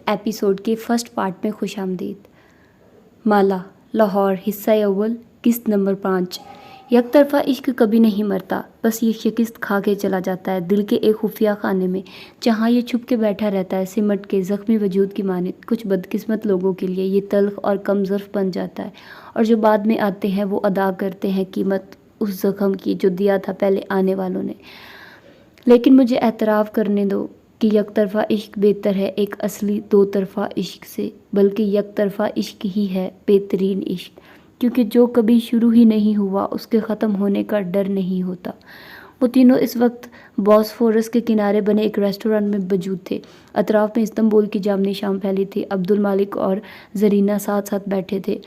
Episode کے first part میں خوش آمدید۔ مالا، لاہور، حصہ اول، قسط نمبر 5۔ یک طرفہ عشق کبھی نہیں مرتا، بس یہ شکست کھا کے چلا جاتا ہے دل کے ایک خفیہ خانے میں، جہاں یہ چھپ کے بیٹھا رہتا ہے سمٹ کے زخمی وجود کی مانند۔ کچھ بدقسمت لوگوں کے لیے یہ تلخ اور کم ظرف بن جاتا ہے، اور جو بعد میں آتے ہیں وہ ادا کرتے ہیں قیمت اس زخم کی جو دیا تھا پہلے آنے والوں نے۔ لیکن مجھے اعتراف کرنے دو کہ یک طرفہ عشق بہتر ہے ایک اصلی دو طرفہ عشق سے، بلکہ یک طرفہ عشق ہی ہے بہترین عشق، کیونکہ جو کبھی شروع ہی نہیں ہوا اس کے ختم ہونے کا ڈر نہیں ہوتا۔ وہ تینوں اس وقت بوسفورس کے کنارے بنے ایک ریسٹورانٹ میں موجود تھے۔ اطراف میں استنبول کی جامنی شام پھیلی تھی۔ عبد المالک اور زرینہ ساتھ ساتھ بیٹھے تھے،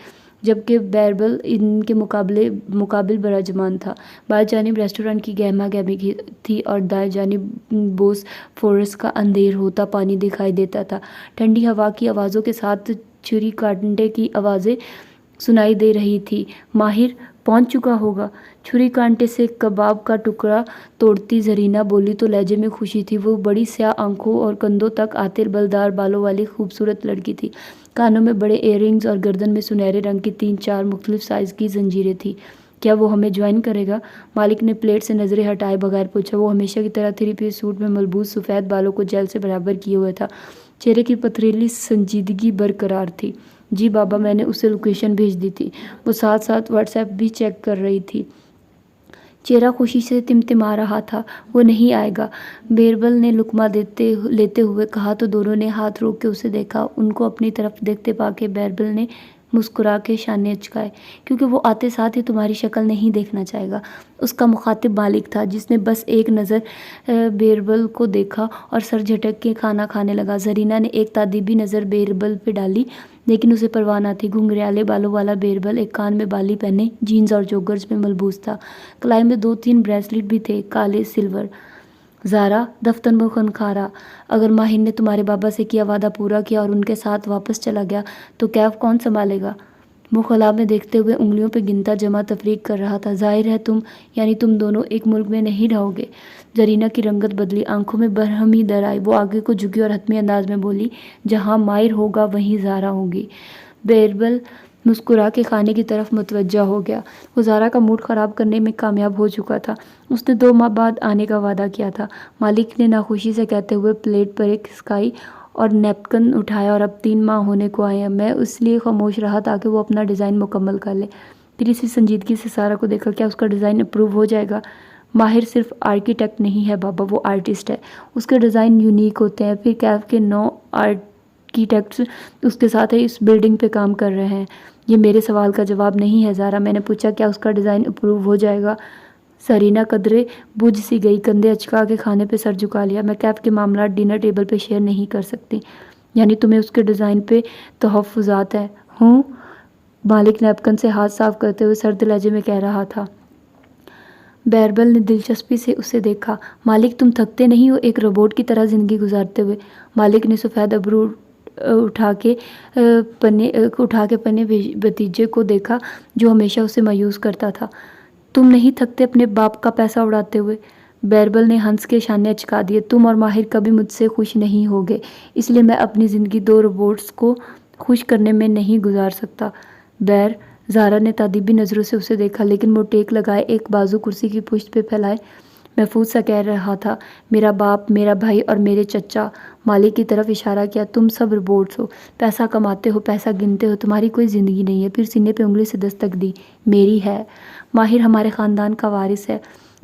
جبکہ بیربل ان کے مقابل براجمان تھا۔ بائیں جانب ریسٹورانٹ کی گہما گہمی تھی اور دائیں جانب بوس فورس کا اندھیر ہوتا پانی دکھائی دیتا تھا۔ ٹھنڈی ہوا کی آوازوں کے ساتھ چھری کانٹے کی آوازیں سنائی دے رہی تھی۔ ماہر پہنچ چکا ہوگا؟ چھری کانٹے سے کباب کا ٹکڑا توڑتی زرینہ بولی تو لہجے میں خوشی تھی۔ وہ بڑی سیاہ آنکھوں اور کندھوں تک آتے بلدار بالوں والی خوبصورت لڑکی تھی۔ کانوں میں بڑے ایئر رنگز اور گردن میں سنہرے رنگ کی 3-4 مختلف سائز کی زنجیریں تھیں۔ کیا وہ ہمیں جوائن کرے گا؟ مالک نے پلیٹ سے نظریں ہٹائے بغیر پوچھا۔ وہ ہمیشہ کی طرح 3 پیس سوٹ میں ملبوس سفید بالوں کو جیل سے برابر کیے ہوئے تھا۔ چہرے کی پتھریلی سنجیدگی برقرار تھی۔ جی بابا، میں نے اسے لوکیشن بھیج دی تھی۔ وہ ساتھ ساتھ واٹس ایپ بھی چیک کر رہی تھی۔ چہرہ خوشی سے تمتما رہا تھا۔ وہ نہیں آئے گا، بیربل نے لقمہ لیتے ہوئے کہا تو دونوں نے ہاتھ روک کے اسے دیکھا۔ ان کو اپنی طرف دیکھتے پا کے بیربل نے مسکرا کے شانے اچکائے۔ کیونکہ وہ آتے ساتھ ہی تمہاری شکل نہیں دیکھنا چاہے گا۔ اس کا مخاطب مالک تھا، جس نے بس ایک نظر بیربل کو دیکھا اور سر جھٹک کے کھانا کھانے لگا۔ زرینہ نے ایک تادیبی نظر بیربل پہ ڈالی، لیکن اسے پرواہ نہ تھی۔ گھنگریالے بالوں والا بیربل ایک کان میں بالی پہنے جینز اور جوگرز میں ملبوس تھا۔ کلائی میں 2-3 بریسلیٹ بھی تھے، کالے سلور۔ زارا دفتر میں خنخارا، اگر ماہر نے تمہارے بابا سے کیا وعدہ پورا کیا اور ان کے ساتھ واپس چلا گیا تو کیف کون سنبھالے گا؟ وہ خلا میں دیکھتے ہوئے انگلیوں پہ گنتا جمع تفریق کر رہا تھا۔ ظاہر ہے تم دونوں ایک ملک میں نہیں رہو گے۔ زرینہ کی رنگت بدلی، آنکھوں میں برہمی در آئی۔ وہ آگے کو جھکی اور حتمی انداز میں بولی، جہاں ماہر ہوگا وہیں زارا ہوگی۔ بیربل مسکرا کے کھانے کی طرف متوجہ ہو گیا۔ وہ زارا کا موڈ خراب کرنے میں کامیاب ہو چکا تھا۔ اس نے 2 ماہ بعد آنے کا وعدہ کیا تھا، مالک نے ناخوشی سے کہتے ہوئے پلیٹ پر ایک اسکائی اور نیپکن اٹھایا، اور اب 3 ماہ ہونے کو آئے ہیں۔ میں اس لیے خاموش رہا تاکہ وہ اپنا ڈیزائن مکمل کر لے۔ پھر اسی سنجیدگی سے سارا کو دیکھا، کیا اس کا ڈیزائن اپروو ہو جائے گا؟ ماہر صرف آرکیٹیکٹ نہیں ہے بابا، وہ آرٹسٹ ہے۔ اس کے ڈیزائن یونیک ہوتے ہیں۔ پھر کیف کے 9 آرکیٹیکٹس اس کے ساتھ اس بلڈنگ پہ کام کر رہے ہیں۔ یہ میرے سوال کا جواب نہیں ہے زارا، میں نے پوچھا کیا اس کا ڈیزائن اپروو ہو جائے گا؟ زرینہ قدرے بجھ سی گئی، کندھے اچکا کے کھانے پہ سر جھکا لیا۔ میں کیف کے معاملات ڈنر ٹیبل پہ شیئر نہیں کر سکتی۔ یعنی تمہیں اس کے ڈیزائن پہ تحفظات ہیں؟ ہوں، مالک نیپکن سے ہاتھ صاف کرتے ہوئے سرد لہجے میں کہہ رہا تھا۔ بیربل نے دلچسپی سے اسے دیکھا۔ مالک تم تھکتے نہیں ہو ایک روبوٹ کی طرح زندگی گزارتے ہوئے؟ مالک نے سفید ابرو اٹھا کے پنے بھتیجے کو دیکھا جو ہمیشہ اسے مایوس کرتا تھا۔ تم نہیں تھکتے اپنے باپ کا پیسہ اڑاتے ہوئے؟ بیربل نے ہنس کے شانے اچکا دیے۔ تم اور ماہر کبھی مجھ سے خوش نہیں ہوگے، اس لیے میں اپنی زندگی 2 روبوٹس کو خوش کرنے میں نہیں گزار سکتا۔ زارا نے تادیبی نظروں سے اسے دیکھا، لیکن وہ ٹیک لگائے ایک بازو کرسی کی پشت پہ پھیلائے محفوظ سا کہہ رہا تھا، میرا باپ، میرا بھائی اور میرے چچا۔ مالک کی طرف اشارہ کیا، تم سب روبوٹس ہو، پیسہ کماتے ہو، پیسہ گنتے ہو، تمہاری کوئی زندگی نہیں ہے۔ پھر سینے پہ انگلی سے دستک دی، میری ہے۔ ماہر ہمارے خاندان کا وارث ہے،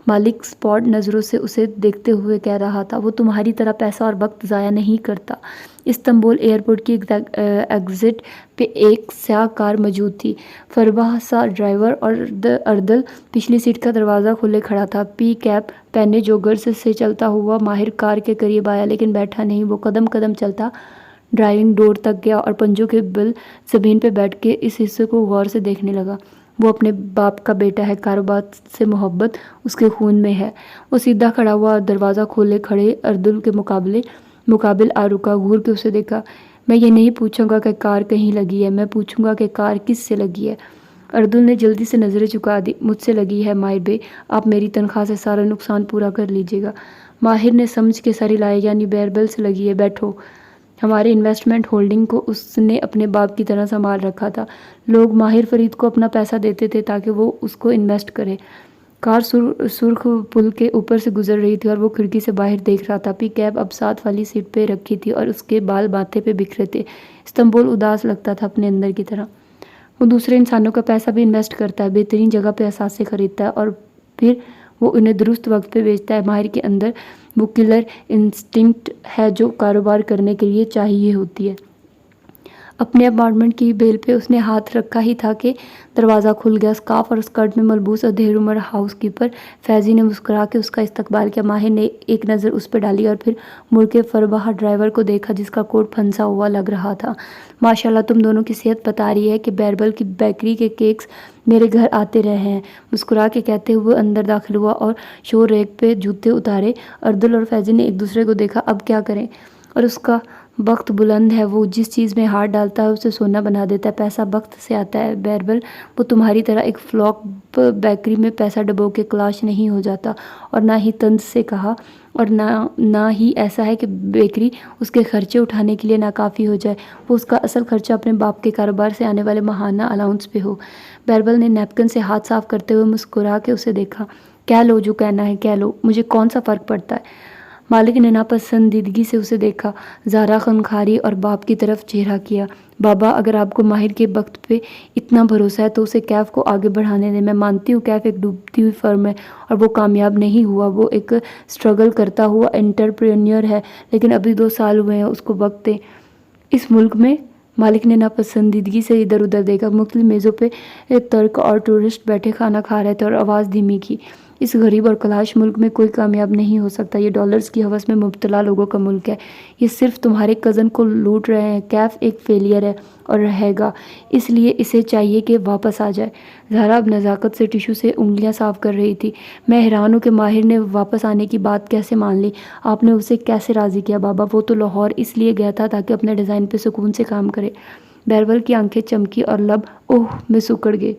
مالک اسپاٹ نظروں سے اسے دیکھتے ہوئے کہہ رہا تھا۔ وہ تمہاری طرح پیسہ اور وقت ضائع نہیں کرتا۔ استنبول ایئرپورٹ کی ایگزٹ پہ ایک سیاہ کار موجود تھی، فربہ سا ڈرائیور، اور اردل پچھلی سیٹ کا دروازہ کھلے کھڑا تھا۔ پی کیپ پہنے جوگرز سے چلتا ہوا ماہر کار کے قریب آیا، لیکن بیٹھا نہیں۔ وہ قدم قدم چلتا ڈرائیونگ ڈور تک گیا اور پنجوں کے بل زمین پہ بیٹھ کے اس حصے کو غور سے دیکھنے لگا۔ وہ اپنے باپ کا بیٹا ہے، کاروبار سے محبت اس کے خون میں ہے۔ وہ سیدھا کھڑا ہوا اور دروازہ کھولے کھڑے اردل کے مقابل آ رکا، گھور کے اسے دیکھا۔ میں یہ نہیں پوچھوں گا کہ کار کہیں لگی ہے، میں پوچھوں گا کہ کار کس سے لگی ہے۔ اردل نے جلدی سے نظریں چکا دی، مجھ سے لگی ہے ماہر بے، آپ میری تنخواہ سے سارا نقصان پورا کر لیجیے گا۔ ماہر نے سمجھ کے سر ہلایا، یعنی بیربل سے لگی ہے، بیٹھو۔ ہمارے انویسٹمنٹ ہولڈنگ کو اس نے اپنے باپ کی طرح سنبھال رکھا تھا۔ لوگ ماہر فرید کو اپنا پیسہ دیتے تھے تاکہ وہ اس کو انویسٹ کرے۔ کار سرخ پل کے اوپر سے گزر رہی تھی اور وہ کھڑکی سے باہر دیکھ رہا تھا۔ پک اپ اب ساتھ والی سیٹ پہ رکھی تھی اور اس کے بال ماتھے پہ بکھرے تھے۔ استنبول اداس لگتا تھا اپنے اندر کی طرح۔ وہ دوسرے انسانوں کا پیسہ بھی انویسٹ کرتا ہے، بہترین جگہ پہ اثاثے خریدتا ہے اور پھر وہ انہیں درست وقت پہ بیچتا ہے۔ ماہر کے اندر وہ کلر انسٹنکٹ ہے جو کاروبار کرنے کے لیے چاہیے ہوتی ہے۔ اپنے اپارٹمنٹ کی بیل پہ اس نے ہاتھ رکھا ہی تھا کہ دروازہ کھل گیا۔ اسکارف اور اسکرٹ میں ملبوس ادھیر عمر ہاؤس کیپر فیضی نے مسکرا کے اس کا استقبال کیا۔ ماہر نے ایک نظر اس پہ ڈالی اور پھر مڑ کے فربہ ڈرائیور کو دیکھا جس کا کوٹ پھنسا ہوا لگ رہا تھا۔ ماشاءاللہ تم دونوں کی صحت بتا رہی ہے کہ بیربل کی بیکری کے کیکس میرے گھر آتے رہے ہیں، مسکرا کے کہتے ہوئے اندر داخل ہوا اور شو ریک پہ جوتے اتارے۔ اردل اور فیضی نے ایک دوسرے کو دیکھا۔ اب کیا کریں؟ اور اس کا بخت بلند ہے، وہ جس چیز میں ہاتھ ڈالتا ہے اسے سونا بنا دیتا ہے۔ پیسہ بخت سے آتا ہے بیربل، وہ تمہاری طرح ایک فلاک بیکری میں پیسہ ڈبو کے کلاش نہیں ہو جاتا، اور نہ ہی طنز سے کہا، اور نہ ہی ایسا ہے کہ بیکری اس کے خرچے اٹھانے کے لیے ناکافی ہو جائے، وہ اس کا اصل خرچہ اپنے باپ کے کاروبار سے آنے والے ماہانہ الاؤنس پہ ہو۔ بیربل نے نیپکن سے ہاتھ صاف کرتے ہوئے مسکرا کے اسے دیکھا۔ کہہ لو جو کہنا ہے کہہ لو، مجھے کون سا فرق پڑتا ہے؟ مالک نے ناپسندیدگی سے اسے دیکھا۔ زہرا خنخاری اور باپ کی طرف چہرہ کیا۔ بابا، اگر آپ کو ماہر کے بخت پہ اتنا بھروسہ ہے تو اسے کیف کو آگے بڑھانے دیں۔ میں مانتی ہوں کیف ایک ڈوبتی ہوئی فرم ہے اور وہ کامیاب نہیں ہوا، وہ ایک سٹرگل کرتا ہوا انٹرپرینیور ہے، لیکن ابھی 2 سال ہوئے ہیں، اس کو وقت دیں۔ اس ملک میں، مالک نے ناپسندیدگی سے ادھر ادھر دیکھا۔ مختلف میزوں پہ ترک اور ٹورسٹ بیٹھے کھانا کھا رہے تھے اور آواز دھیمی کی۔ اس غریب اور کلاش ملک میں کوئی کامیاب نہیں ہو سکتا، یہ ڈالرز کی ہوس میں مبتلا لوگوں کا ملک ہے، یہ صرف تمہارے کزن کو لوٹ رہے ہیں۔ کیف ایک فیلئر ہے اور رہے گا، اس لیے اسے چاہیے کہ واپس آ جائے۔ زہرا اب نزاکت سے ٹشو سے انگلیاں صاف کر رہی تھی۔ میں حیران ہوں کہ ماہر نے واپس آنے کی بات کیسے مان لی، آپ نے اسے کیسے راضی کیا؟ بابا، وہ تو لاہور اس لیے گیا تھا تاکہ اپنے ڈیزائن پہ سکون سے کام کرے۔ بیربل کی آنکھیں چمکی اور لب اوہ میں سکڑ گئے۔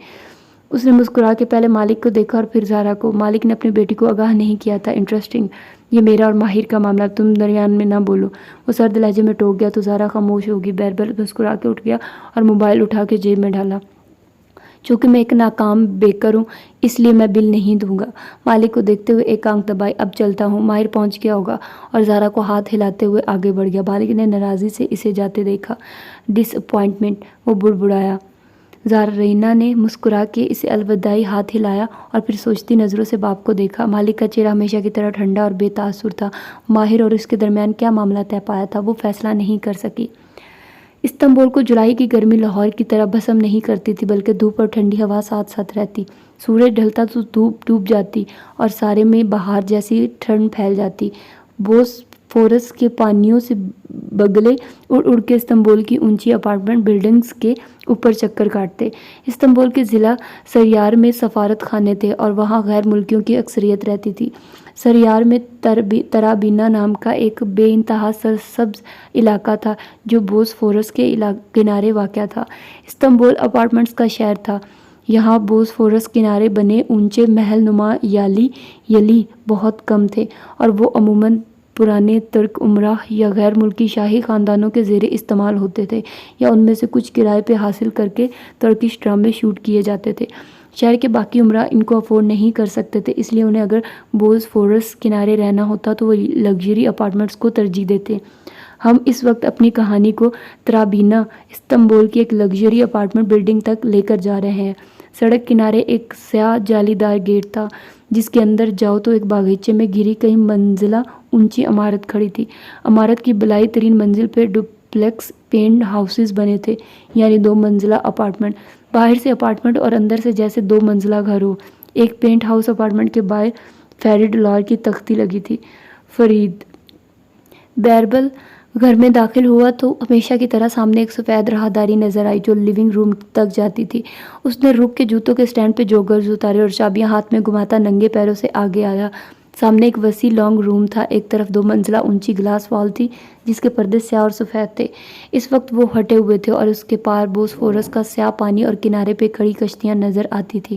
اس نے مسکرا کے پہلے مالک کو دیکھا اور پھر زہرا کو۔ مالک نے اپنی بیٹی کو آگاہ نہیں کیا تھا۔ انٹرسٹنگ، یہ میرا اور ماہر کا معاملہ، تم درمیان میں نہ بولو، وہ سرد لہجے میں ٹوک گیا تو زہرا خاموش ہوگی۔ بیربل مسکرا کے اٹھ گیا اور موبائل اٹھا کے جیب میں ڈالا۔ چونکہ میں ایک ناکام بیکر ہوں اس لیے میں بل نہیں دوں گا۔ مالک کو دیکھتے ہوئے ایک آنکھ دبائی۔ اب چلتا ہوں، ماہر پہنچ گیا ہوگا، اور زہرا کو ہاتھ ہلاتے ہوئے آگے بڑھ گیا۔ مالک نے ناراضی سے اسے جاتے دیکھا۔ ڈس اپوائنٹمنٹ، وہ بڑبڑایا۔ زارینہ نے مسکرا کے اسے الوداعی ہاتھ ہلایا اور پھر سوچتی نظروں سے باپ کو دیکھا۔ مالک کا چہرہ ہمیشہ کی طرح ٹھنڈا اور بے تاثر تھا۔ ماہر اور اس کے درمیان کیا معاملہ طے پایا تھا وہ فیصلہ نہیں کر سکی۔ استنبول کو جولائی کی گرمی لاہور کی طرح بھسم نہیں کرتی تھی، بلکہ دھوپ اور ٹھنڈی ہوا ساتھ ساتھ رہتی۔ سورج ڈھلتا تو دھوپ ڈوب جاتی اور سارے میں بہار جیسی ٹھنڈ پھیل جاتی۔ بوسفورس کے پانیوں سے بگلے اڑ اڑ کے استنبول کی اونچی اپارٹمنٹ بلڈنگز کے اوپر چکر کاٹتے۔ استنبول کے ضلع سریار میں سفارت خانے تھے اور وہاں غیر ملکیوں کی اکثریت رہتی تھی۔ سریار میں ترابینا نام کا ایک بے انتہا سرسبز علاقہ تھا جو بوسفورس کے کنارے واقع تھا۔ استنبول اپارٹمنٹس کا شہر تھا۔ یہاں بوسفورس کنارے بنے اونچے محل نما یلی بہت کم تھے، اور وہ عموماً پرانے ترک امراء یا غیر ملکی شاہی خاندانوں کے زیر استعمال ہوتے تھے، یا ان میں سے کچھ کرائے پہ حاصل کر کے ترکش ڈرامے شوٹ کیے جاتے تھے۔ شہر کے باقی امراء ان کو افورڈ نہیں کر سکتے تھے، اس لیے انہیں اگر بوسفورس کنارے رہنا ہوتا تو وہ لگژری اپارٹمنٹس کو ترجیح دیتے۔ ہم اس وقت اپنی کہانی کو ترابینا، استنبول کی ایک لگژری اپارٹمنٹ بلڈنگ تک لے کر جا رہے ہیں۔ سڑک کنارے ایک سیاہ جالی دار گیٹ تھا جس کے اندر جاؤ تو ایک باغیچے میں گھری کئی منزلہ اونچی عمارت کھڑی تھی۔ عمارت کی بلائی ترین منزل پہ ڈپلیکس پینٹ ہاؤسز بنے تھے، یعنی 2 منزلہ اپارٹمنٹ، باہر سے اپارٹمنٹ اور اندر سے جیسے 2 منزلہ گھر ہو۔ ایک پینٹ ہاؤس اپارٹمنٹ کے باہر فیری ڈالر کی تختی لگی تھی۔ فرید بیربل گھر میں داخل ہوا تو ہمیشہ کی طرح سامنے ایک سفید راہداری نظر آئی جو لیونگ روم تک جاتی تھی۔ اس نے رک کے جوتوں کے سٹینڈ پہ جوگرز اتارے اور چابیاں ہاتھ میں گھماتا ننگے پیروں سے آگے آیا۔ سامنے ایک وسیع لانگ روم تھا، ایک طرف 2 منزلہ اونچی گلاس وال تھی جس کے پردے سیاہ اور سفید تھے۔ اس وقت وہ ہٹے ہوئے تھے اور اس کے پار بوسفورس کا سیاہ پانی اور کنارے پہ کھڑی کشتیاں نظر آتی تھی۔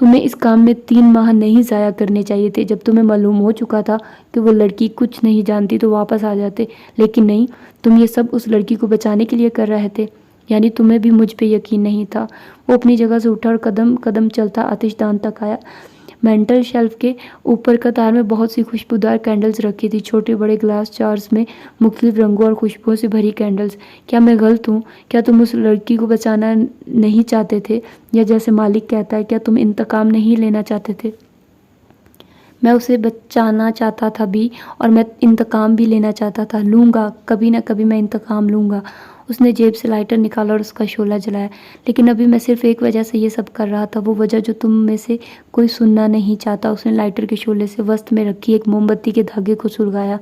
تمہیں اس کام میں 3 ماہ نہیں ضائع کرنے چاہیے تھے۔ جب تمہیں معلوم ہو چکا تھا کہ وہ لڑکی کچھ نہیں جانتی تو واپس آ جاتے، لیکن نہیں، تم یہ سب اس لڑکی کو بچانے کے لیے کر رہے تھے۔ یعنی تمہیں بھی مجھ پہ یقین نہیں تھا۔ وہ اپنی جگہ سے اٹھا اور قدم قدم چلتا آتش دان تک آیا۔ مینٹل شیلف کے اوپر قطار میں بہت سی خوشبودار کینڈلز رکھی تھی، چھوٹے بڑے گلاس جارز میں مختلف رنگوں اور خوشبوؤں سے بھری کینڈلز۔ کیا میں غلط ہوں؟ کیا تم اس لڑکی کو بچانا نہیں چاہتے تھے؟ یا جیسے مالک کہتا ہے، کیا تم انتقام نہیں لینا چاہتے تھے؟ میں اسے بچانا چاہتا تھا بھی، اور میں انتقام بھی لینا چاہتا تھا۔ لوں گا، کبھی نہ کبھی میں انتقام لوں گا۔ اس نے جیب سے لائٹر نکالا اور اس کا شعلہ جلایا۔ لیکن ابھی میں صرف ایک وجہ سے یہ سب کر رہا تھا، وہ وجہ جو تم میں سے کوئی سننا نہیں چاہتا۔ اس نے لائٹر کے شعلے سے وسط میں رکھی ایک موم بتی کے دھاگے کو سلگایا۔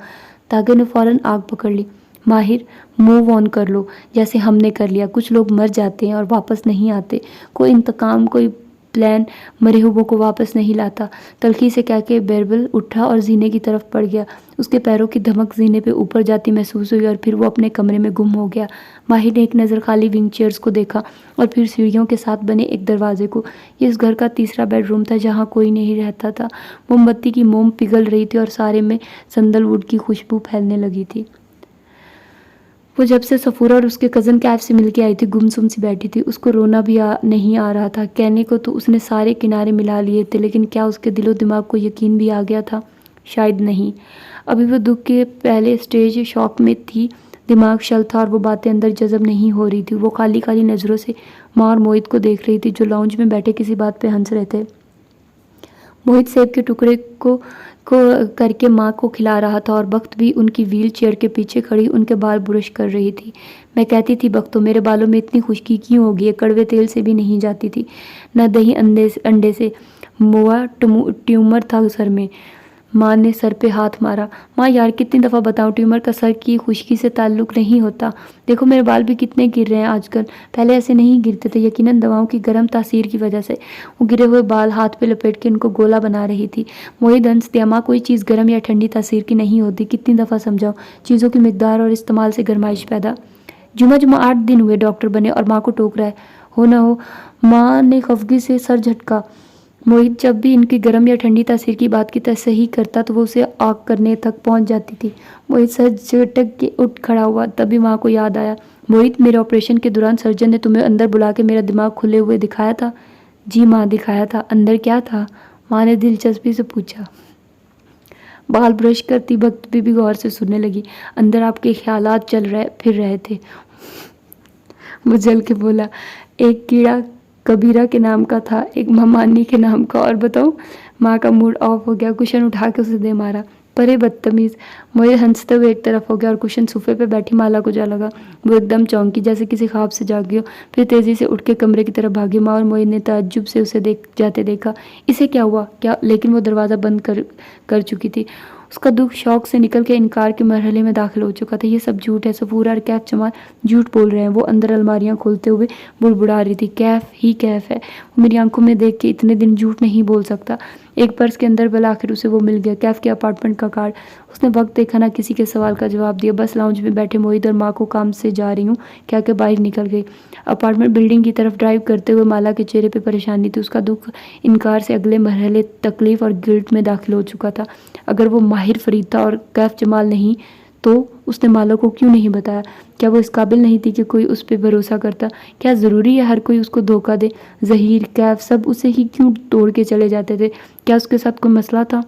دھاگے نے فوراً آگ پکڑ لی۔ ماہر، موو آن کر لو، جیسے ہم نے کر لیا۔ کچھ لوگ مر جاتے ہیں اور واپس نہیں آتے۔ کوئی انتقام، کوئی پلان مرے ہوئے کو واپس نہیں لاتا۔ تلخی سے کہہ کے بیربل اٹھا اور زینے کی طرف بڑھ گیا۔ اس کے پیروں کی دھمک زینے پہ اوپر جاتی محسوس ہوئی اور پھر وہ اپنے کمرے میں گم ہو گیا۔ ماہر نے ایک نظر خالی ونگ چیئرز کو دیکھا اور پھر سیڑھیوں کے ساتھ بنے ایک دروازے کو۔ یہ اس گھر کا تیسرا بیڈ روم تھا جہاں کوئی نہیں رہتا تھا۔ موم بتی کی موم پگھل رہی تھی اور سارے میں سندل ووڈ کی خوشبو پھیلنے لگی تھی۔ وہ جب سے صفورہ اور اس کے کزن کیف سے مل کے آئی تھی گمسم سی بیٹھی تھی۔ اس کو رونا بھی نہیں آ رہا تھا۔ کہنے کو تو اس نے سارے کنارے ملا لیے تھے، لیکن کیا اس کے دل و دماغ کو یقین بھی آ گیا تھا؟ شاید نہیں۔ ابھی وہ دکھ کے پہلے سٹیج شاک میں تھی۔ دماغ شل تھا اور وہ باتیں اندر جذب نہیں ہو رہی تھی۔ وہ خالی خالی نظروں سے ماں اور موہت کو دیکھ رہی تھی جو لاؤنج میں بیٹھے کسی بات پہ ہنس رہے تھے۔ موہت سیب کے ٹکڑے کو کر کے ماں کو کھلا رہا تھا اور بخت بھی ان کی ویل چیئر کے پیچھے کھڑی ان کے بال برش کر رہی تھی۔ میں کہتی تھی بختو، میرے بالوں میں اتنی خشکی کیوں ہوگی؟ یہ کڑوے تیل سے بھی نہیں جاتی تھی، نہ دہی انڈے سے۔ موا ٹیومر تھا سر میں۔ ماں نے سر پہ ہاتھ مارا۔ ماں یار کتنی دفعہ بتاؤں، ٹیومر کا سر کی خشکی سے تعلق نہیں ہوتا۔ دیکھو میرے بال بھی کتنے گر رہے ہیں آج کل، پہلے ایسے نہیں گرتے تھے، یقیناً دواؤں کی گرم تاثیر کی وجہ سے۔ وہ گرے ہوئے بال ہاتھ پہ لپیٹ کے ان کو گولا بنا رہی تھی۔ موہت ہنس دیا۔ ماں کوئی چیز گرم یا ٹھنڈی تاثیر کی نہیں ہوتی، کتنی دفعہ سمجھاؤ، چیزوں کی مقدار اور استعمال سے گرمائش پیدا۔ جمعہ 8 دن ہوئے ڈاکٹر بنے اور ماں کو ٹوک رہا ہے، ہو نہ ہو۔ ماں نے خفگی سے سر جھٹکا۔ موہت جب بھی ان کی گرم یا ٹھنڈی تاثیر کی بات کی تصحیح کرتا تو وہ اسے آگ کرنے تک پہنچ جاتی تھی۔ موہت سر جھٹک کے اٹھ کھڑا ہوا۔ تبھی ماں کو یاد آیا، موہت میرے آپریشن کے دوران سرجن نے تمہیں اندر بلا کے میرا دماغ کھلے ہوئے دکھایا تھا؟ جی ماں دکھایا تھا۔ اندر کیا تھا؟ ماں نے دلچسپی سے پوچھا۔ بال برش کرتی بخت بھی غور سے سننے لگی۔ اندر آپ کے خیالات چل پھر رہے تھے، وہ جل کے بولا۔ ایک کیڑا کبیرہ کے نام کا تھا، ایک ممانی کے نام کا، اور بتاؤ۔ ماں کا موڈ آف ہو گیا، کشن اٹھا کے اسے دے مارا۔ پرے بدتمیز۔ موہت ہنستے ہوئے ایک طرف ہو گیا اور کشن صوفے پہ بیٹھی مالا کو جا لگا۔ وہ ایک دم چونکی جیسے کسی خواب سے جاگی ہو، پھر تیزی سے اٹھ کے کمرے کی طرف بھاگی۔ ماں اور موہت نے تعجب سے اسے جاتے دیکھا۔ اسے کیا ہوا؟ کیا؟ لیکن وہ دروازہ بند کر چکی تھی۔ اس کا دکھ شوق سے نکل کے انکار کے مرحلے میں داخل ہو چکا تھا۔ یہ سب جھوٹ ہے، صفورہ اور کیف جمال جھوٹ بول رہے ہیں۔ وہ اندر الماریاں کھولتے ہوئے بڑبڑا رہی تھی۔ کیف ہی کیف ہے، وہ میری آنکھوں میں دیکھ کے اتنے دن جھوٹ نہیں بول سکتا۔ ایک پرس کے اندر بالآخر اسے وہ مل گیا، کیف کے اپارٹمنٹ کا کارڈ۔ اس نے وقت دیکھا، نہ کسی کے سوال کا جواب دیا، بس لاؤنج میں بیٹھے موہت اور ماں کو کام سے جا رہی ہوں کہہ کے باہر نکل گئی۔ اپارٹمنٹ بلڈنگ کی طرف ڈرائیو کرتے ہوئے مالا کے چہرے پہ پریشانی تھی۔ اس کا دکھ انکار سے اگلے مرحلے تکلیف اور گلٹ میں داخل ہو چکا تھا۔ اگر وہ ماہر فرید تھا اور کیف جمال نہیں تو اس نے مالا کو کیوں نہیں بتایا؟ کیا وہ اس قابل نہیں تھی کہ کوئی اس پہ بھروسہ کرتا؟ کیا ضروری ہے ہر کوئی اس کو دھوکہ دے؟ ظہیر، کیف سب اسے ہی کیوں توڑ کے چلے جاتے تھے؟ کیا اس کے ساتھ کوئی مسئلہ تھا؟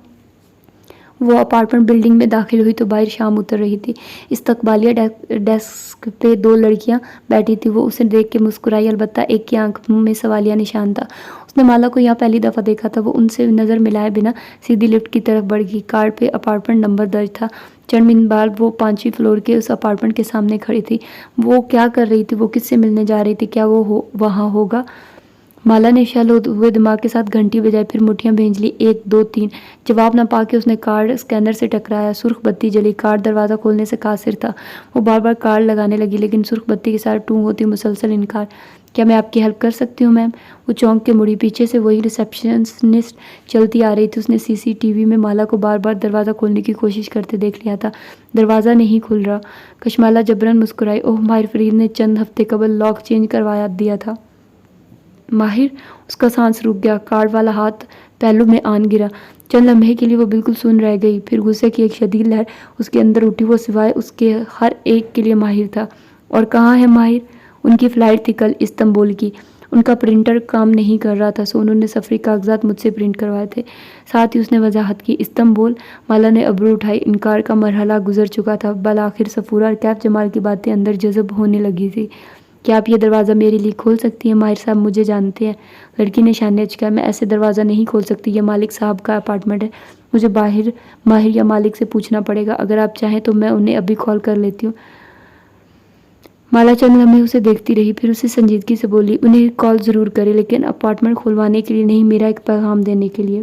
وہ اپارٹمنٹ بلڈنگ میں داخل ہوئی تو باہر شام اتر رہی تھی۔ استقبالیہ ڈیسک پہ 2 لڑکیاں بیٹھی تھی۔ وہ اسے دیکھ کے مسکرائی، البتہ ایک کی آنکھ میں سوالیہ نشان تھا۔ اس نے مالا کو یہاں پہلی دفعہ دیکھا تھا۔ وہ ان سے نظر ملائے بنا سیدھی لفٹ کی طرف بڑھ گئی۔ کارڈ پہ اپارٹمنٹ نمبر درج تھا۔ چند منٹ بعد وہ 5ویں فلور کے اس اپارٹمنٹ کے سامنے کھڑی تھی۔ وہ کیا کر رہی تھی؟ وہ کس سے ملنے جا رہی تھی؟ کیا وہ وہاں ہوگا؟ مالا نے شل ہوئے دماغ کے ساتھ گھنٹی بجائی، پھر مٹھیاں بھیج لی۔ 1 2 3 جواب نہ پا کے اس نے کارڈ اسکینر سے ٹکرایا۔ سرخ بتی جلی۔ کارڈ دروازہ کھولنے سے قاصر تھا۔ وہ بار بار کارڈ لگانے لگی، لیکن سرخ بتی کے ساتھ ٹوں ہوتی مسلسل انکار۔ کیا میں آپ کی ہیلپ کر سکتی ہوں میم؟ وہ چونک کے مڑی۔ پیچھے سے وہی ریسیپشنسٹ چلتی آ رہی تھی۔ اس نے CCTV میں مالا کو بار بار دروازہ کھولنے کی کوشش کرتے دیکھ لیا تھا۔ دروازہ نہیں کھل رہا۔ کشمالہ جبراً مسکرائی۔ اوہ، ماہر فرید نے چند ہفتے قبل لاک چینج کروا دیا تھا۔ ماہر، اس کا سانس رک گیا، کارڈ والا ہاتھ پہلو میں آن گرا۔ چند لمحے کے لیے وہ بالکل سن رہ گئی، پھر غصے کی ایک شدید لہر اس کے اندر اٹھی۔ وہ سوائے اس کے ہر ایک کے لیے ماہر تھا۔ اور کہاں ہے ماہر؟ ان کی فلائٹ تھی کل استنبول کی، ان کا پرنٹر کام نہیں کر رہا تھا، سو انہوں نے سفری کاغذات مجھ سے پرنٹ کروائے تھے۔ ساتھ ہی اس نے وضاحت کی، استنبول؟ مالا نے ابرو اٹھائی، انکار کا مرحلہ گزر چکا تھا، بالآخر صفورہ اور کیف جمال کی باتیں اندر جذب ہونے لگی تھی۔ کیا آپ یہ دروازہ میرے لیے کھول سکتی ہیں؟ ماہر صاحب مجھے جانتے ہیں۔ لڑکی نے شانے اچکایا، میں ایسے دروازہ نہیں کھول سکتی، یہ مالک صاحب کا اپارٹمنٹ ہے، مجھے باہر ماہر یا مالک سے پوچھنا پڑے گا، اگر آپ چاہیں تو میں انہیں ابھی کال کر لیتی ہوں۔ مالا چند لمحے اسے دیکھتی رہی، پھر اسے سنجیدگی سے بولی، انہیں کال ضرور کرے، لیکن اپارٹمنٹ کھلوانے کے لیے نہیں، میرا ایک پیغام دینے کے لیے۔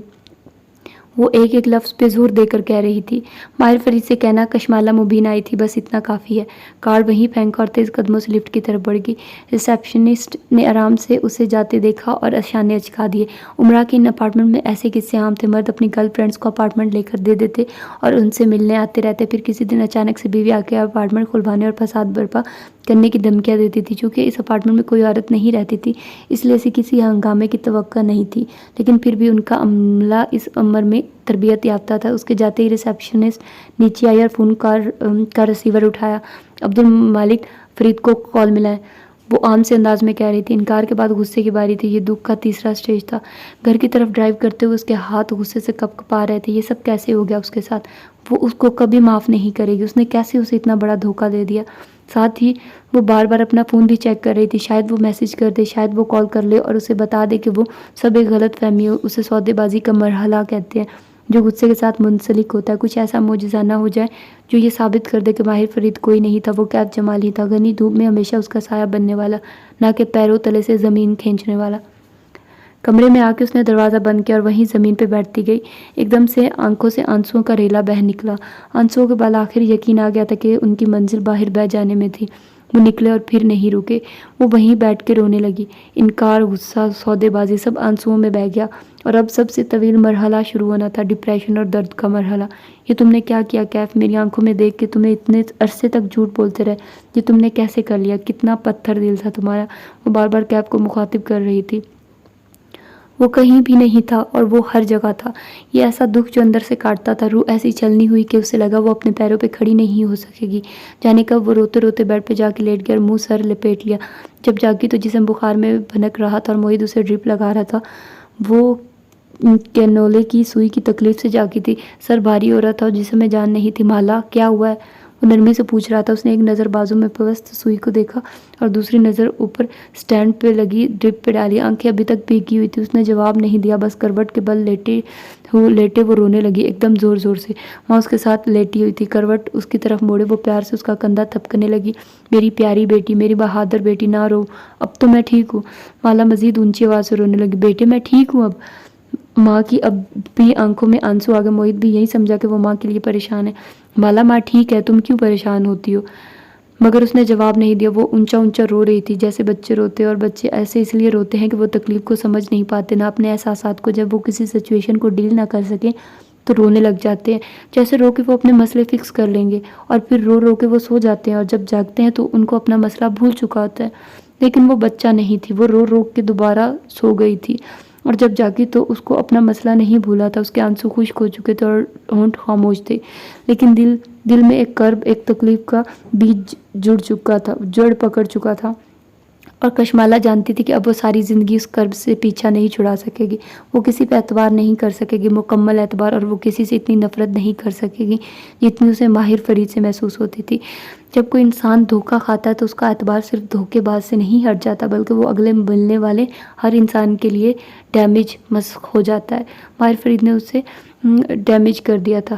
وہ ایک ایک لفظ پہ زور دے کر کہہ رہی تھی۔ ماہر فرید سے کہنا، کشمالہ مبین آئی تھی، بس اتنا کافی ہے۔ کارڈ وہیں پھینکا اور تیز قدموں سے لفٹ کی طرف بڑھ گئی۔ ریسیپشنسٹ نے آرام سے اسے جاتے دیکھا اور شانے اچکا دیے۔ عمرہ کے ان اپارٹمنٹ میں ایسے قصے عام تھے، مرد اپنی گرل فرینڈز کو اپارٹمنٹ لے کر دے دیتے اور ان سے ملنے آتے رہتے، پھر کسی دن اچانک سے بیوی آ کے اپارٹمنٹ کھلوانے اور فساد برپا کرنے کی دھمکیاں دیتی تھی۔ چونکہ اس اپارٹمنٹ میں کوئی عورت نہیں رہتی تھی، اس لیے ایسے کسی ہنگامے کی توقع نہیں تھی، لیکن پھر بھی ان کا عملہ اس عمر میں تربیت یافتہ تھا۔ اس کے جاتے ہی ریسیپشنسٹ نیچے آئی اور فون کا ریسیور اٹھایا۔ عبدالمالک فرید کو کال ملا ہے، وہ عام سے انداز میں کہہ رہی تھی۔ انکار کے بعد غصے کی باری تھی، یہ دکھ کا تیسرا سٹیج تھا۔ گھر کی طرف ڈرائیو کرتے ہوئے اس کے ہاتھ غصے سے کپ کپا رہے تھے۔ یہ سب کیسے ہو گیا اس کے ساتھ؟ وہ اس کو کبھی معاف نہیں کرے گی، اس نے کیسے اسے اتنا بڑا دھوکہ دے دیا؟ ساتھ ہی وہ بار بار اپنا فون بھی چیک کر رہی تھی، شاید وہ میسج کر دے، شاید وہ کال کر لے اور اسے بتا دے کہ وہ سب ایک غلط فہمی ہو، اسے سودے بازی کا مرحلہ کہتے ہیں جو غصے کے ساتھ منسلک ہوتا ہے۔ کچھ ایسا معجزہ نہ ہو جائے جو یہ ثابت کر دے کہ ماہر فرید کوئی نہیں تھا، وہ کیف جمال ہی تھا، گھنی دھوپ میں ہمیشہ اس کا سایہ بننے والا، نہ کہ پیروں تلے سے زمین کھینچنے والا۔ کمرے میں آ کے اس نے دروازہ بند کیا اور وہیں زمین پہ بیٹھتی گئی۔ ایک دم سے آنکھوں سے آنسوؤں کا ریلا بہہ نکلا۔ آنسوؤں کے بالآخر یقین آ گیا تھا کہ ان کی منزل باہر بہہ جانے میں تھی۔ وہ نکلے اور پھر نہیں رکے، وہ وہیں بیٹھ کے رونے لگی۔ انکار، غصہ، سودے بازی سب آنسوؤں میں بہہ گیا، اور اب سب سے طویل مرحلہ شروع ہونا تھا، ڈپریشن اور درد کا مرحلہ۔ یہ تم نے کیا کیا کیف؟ میری آنکھوں میں دیکھ کے تمہیں اتنے عرصے تک جھوٹ بولتے رہے، یہ تم نے کیسے کر لیا؟ کتنا پتھر دل تھا تمہارا؟ وہ بار بار کیف کو مخاطب کر رہی تھی۔ وہ کہیں بھی نہیں تھا اور وہ ہر جگہ تھا۔ یہ ایسا دکھ جو اندر سے کاٹتا تھا، روح ایسی چلنی ہوئی کہ اسے لگا وہ اپنے پیروں پہ کھڑی نہیں ہو سکے گی۔ جانے کب وہ روتے روتے بیڈ پہ جا کے لیٹ گیا اور منہ سر لپیٹ لیا۔ جب جاگی تو جسم بخار میں بھنک رہا تھا اور موحد اسے ڈرپ لگا رہا تھا۔ وہ کینولے کی سوئی کی تکلیف سے جاگی تھی، سر بھاری ہو رہا تھا اور جسم میں جان نہیں تھی۔ مالا، کیا ہوا ہے؟ وہ نرمی سے پوچھ رہا تھا۔ اس نے ایک نظر بازو میں پیوست سوئی کو دیکھا اور دوسری نظر اوپر سٹینڈ پہ لگی ڈرپ پہ ڈالی۔ آنکھیں ابھی تک بھیگی ہوئی تھی۔ اس نے جواب نہیں دیا، بس کروٹ کے بل لیٹے وہ رونے لگی، ایک دم زور زور سے۔ ماں اس کے ساتھ لیٹی ہوئی تھی، کروٹ اس کی طرف موڑے وہ پیار سے اس کا کندھا تھپکنے لگی۔ میری پیاری بیٹی، میری بہادر بیٹی، نہ رو، اب تو میں ٹھیک ہوں۔ مالا مزید اونچی آواز سے رونے لگی، بیٹے میں ٹھیک ہوں اب۔ ماں کی اب بھی آنکھوں میں آنسو آ گئے۔ موحد بھی یہی سمجھا کہ وہ ماں کے لیے پریشان ہے۔ مالا، ماں ٹھیک ہے، تم کیوں پریشان ہوتی ہو؟ مگر اس نے جواب نہیں دیا۔ وہ اونچا اونچا رو رہی تھی جیسے بچے روتے، اور بچے ایسے اس لیے روتے ہیں کہ وہ تکلیف کو سمجھ نہیں پاتے، نہ اپنے احساسات کو۔ جب وہ کسی سچویشن کو ڈیل نہ کر سکیں تو رونے لگ جاتے ہیں، جیسے رو کے وہ اپنے مسئلے فکس کر لیں گے، اور پھر رو رو کے وہ سو جاتے ہیں، اور جب جاگتے ہیں تو ان کو اپنا مسئلہ بھول چکا ہوتا ہے۔ لیکن وہ بچہ نہیں تھی، وہ رو رو کے دوبارہ سو گئی تھی، اور جب جاگی تو اس کو اپنا مسئلہ نہیں بھولا تھا۔ اس کے آنسو خشک ہو چکے تھے اور ہونٹ خاموش تھے، لیکن دل میں ایک کرب، ایک تکلیف کا بیج جڑ پکڑ چکا تھا، اور کشمالہ جانتی تھی کہ اب وہ ساری زندگی اس کرب سے پیچھا نہیں چھڑا سکے گی۔ وہ کسی پہ اعتبار نہیں کر سکے گی، مکمل اعتبار، اور وہ کسی سے اتنی نفرت نہیں کر سکے گی جتنی اسے ماہر فرید سے محسوس ہوتی تھی۔ جب کوئی انسان دھوکہ کھاتا ہے تو اس کا اعتبار صرف دھوکے باز سے نہیں ہٹ جاتا، بلکہ وہ اگلے ملنے والے ہر انسان کے لیے ڈیمیج مسخ ہو جاتا ہے۔ ماہر فرید نے اسے ڈیمیج کر دیا تھا۔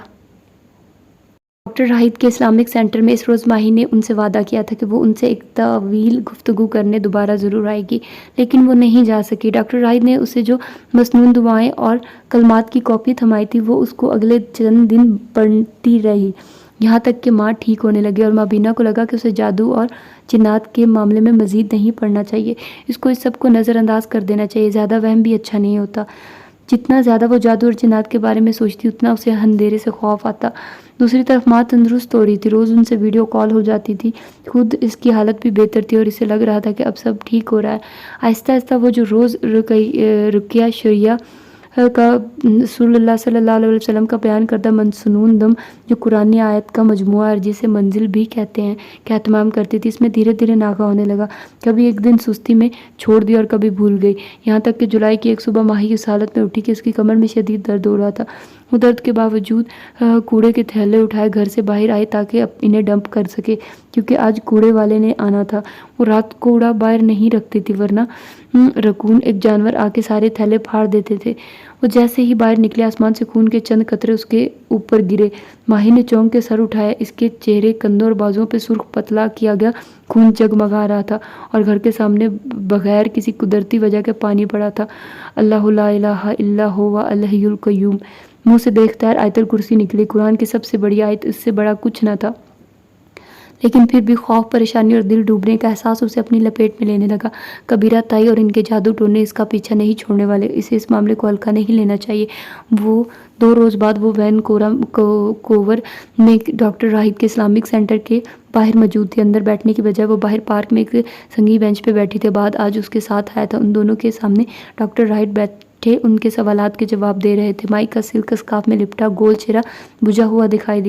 ڈاکٹر راہید کے اسلامک سینٹر میں اس روز ماہی نے ان سے وعدہ کیا تھا کہ وہ ان سے ایک طویل گفتگو کرنے دوبارہ ضرور آئے گی، لیکن وہ نہیں جا سکی۔ ڈاکٹر راہید نے اسے جو مسنون دعائیں اور کلمات کی کاپی تھمائی تھی، وہ اس کو اگلے چند دن پڑھتی رہی، یہاں تک کہ ماں ٹھیک ہونے لگی، اور ماں بینا کو لگا کہ اسے جادو اور جنات کے معاملے میں مزید نہیں پڑھنا چاہیے، اس کو اس سب کو نظر انداز کر دینا چاہیے، زیادہ وہم بھی اچھا نہیں ہوتا۔ جتنا زیادہ وہ جادو اور جنات کے بارے میں سوچتی اتنا اسے اندھیرے سے خوف آتا۔ دوسری طرف ماں تندرست ہو رہی تھی، روز ان سے ویڈیو کال ہو جاتی تھی، خود اس کی حالت بھی بہتر تھی اور اسے لگ رہا تھا کہ اب سب ٹھیک ہو رہا ہے۔ آہستہ آہستہ وہ جو روز رقیہ شریعہ کا رسول اللہ صلی اللہ علیہ وسلم کا بیان کردہ منسنون دم جو قرآن آیت کا مجموعہ ہے جسے منزل بھی کہتے ہیں کہ اہتمام کرتی تھی، اس میں دھیرے دھیرے ناغہ ہونے لگا۔ کبھی ایک دن سستی میں چھوڑ دیا اور کبھی بھول گئی، یہاں تک کہ جولائی کی ایک صبح ماہی اس حالت میں اٹھی کہ اس کی کمر میں شدید درد ہو رہا تھا۔ وہ درد کے باوجود کوڑے کے تھیلے اٹھائے گھر سے باہر آئی تاکہ انہیں ڈمپ کر سکے، کیونکہ آج کوڑے والے نے آنا تھا۔ وہ رات کوڑا باہر نہیں رکھتی تھی ورنہ رکون ایک جانور آ کے سارے تھیلے پھاڑ دیتے تھے۔ وہ جیسے ہی باہر نکلے آسمان سے خون کے چند قطرے اس کے اوپر گرے۔ ماہی نے چونک کے سر اٹھایا، اس کے چہرے، کندھوں اور بازوؤں پہ سرخ پتلا کیا گیا خون جگمگا رہا تھا اور گھر کے سامنے بغیر کسی قدرتی وجہ کے پانی پڑا تھا۔ اللہ لا الہ الا هو الحی القیوم۔ منہ سے بے اختیار آیت الکرسی نکلی، قرآن کی سب سے بڑی آیت، اس سے بڑا کچھ نہ تھا، لیکن پھر بھی خوف، پریشانی اور دل ڈوبنے کا احساس اسے اپنی لپیٹ میں لینے لگا۔ کبیرہ تائی اور ان کے جادو ٹونے اس کا پیچھا نہیں چھوڑنے والے، اسے اس معاملے کو ہلکا نہیں لینا چاہیے۔ وہ 2 روز بعد وہ وینکوور میں ڈاکٹر راہب کے اسلامک سینٹر کے باہر موجود تھی۔ اندر بیٹھنے کی بجائے وہ باہر پارک میں ایک سنگی بینچ پہ بیٹھی تھی۔ بعد آج اس کے ساتھ آیا تھا، ان دونوں کے سامنے ڈاکٹر راہب بیٹھے ان کے سوالات کے جواب دے رہے تھے۔ مائی کا سلک اسکارف میں لپٹا گول چہرہ بجھا ہوا دکھائی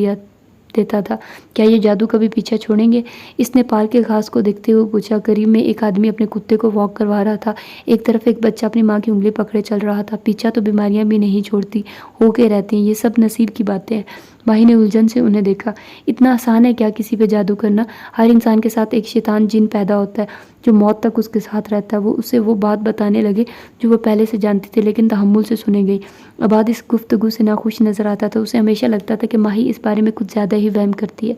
دیتا تھا۔ کیا یہ جادو کبھی پیچھا چھوڑیں گے؟ اس نے پارک کے گھاس کو دیکھتے ہوئے پوچھا۔ قریب میں ایک آدمی اپنے کتے کو واک کروا رہا تھا، ایک طرف ایک بچہ اپنی ماں کی انگلی پکڑے چل رہا تھا۔ پیچھا تو بیماریاں بھی نہیں چھوڑتی، ہو کے رہتی ہیں، یہ سب نصیب کی باتیں ہیں۔ ماہی نے الجھن سے انہیں دیکھا۔ اتنا آسان ہے کیا کسی پہ جادو کرنا؟ ہر انسان کے ساتھ ایک شیطان جن پیدا ہوتا ہے جو موت تک اس کے ساتھ رہتا ہے۔ وہ اسے وہ بات بتانے لگے جو وہ پہلے سے جانتی تھی لیکن تحمل سے سنے گئی۔ عباد اس گفتگو سے ناخوش نظر آتا تھا، اسے ہمیشہ لگتا تھا کہ ماہی اس بارے میں کچھ زیادہ ہی وہم کرتی ہے۔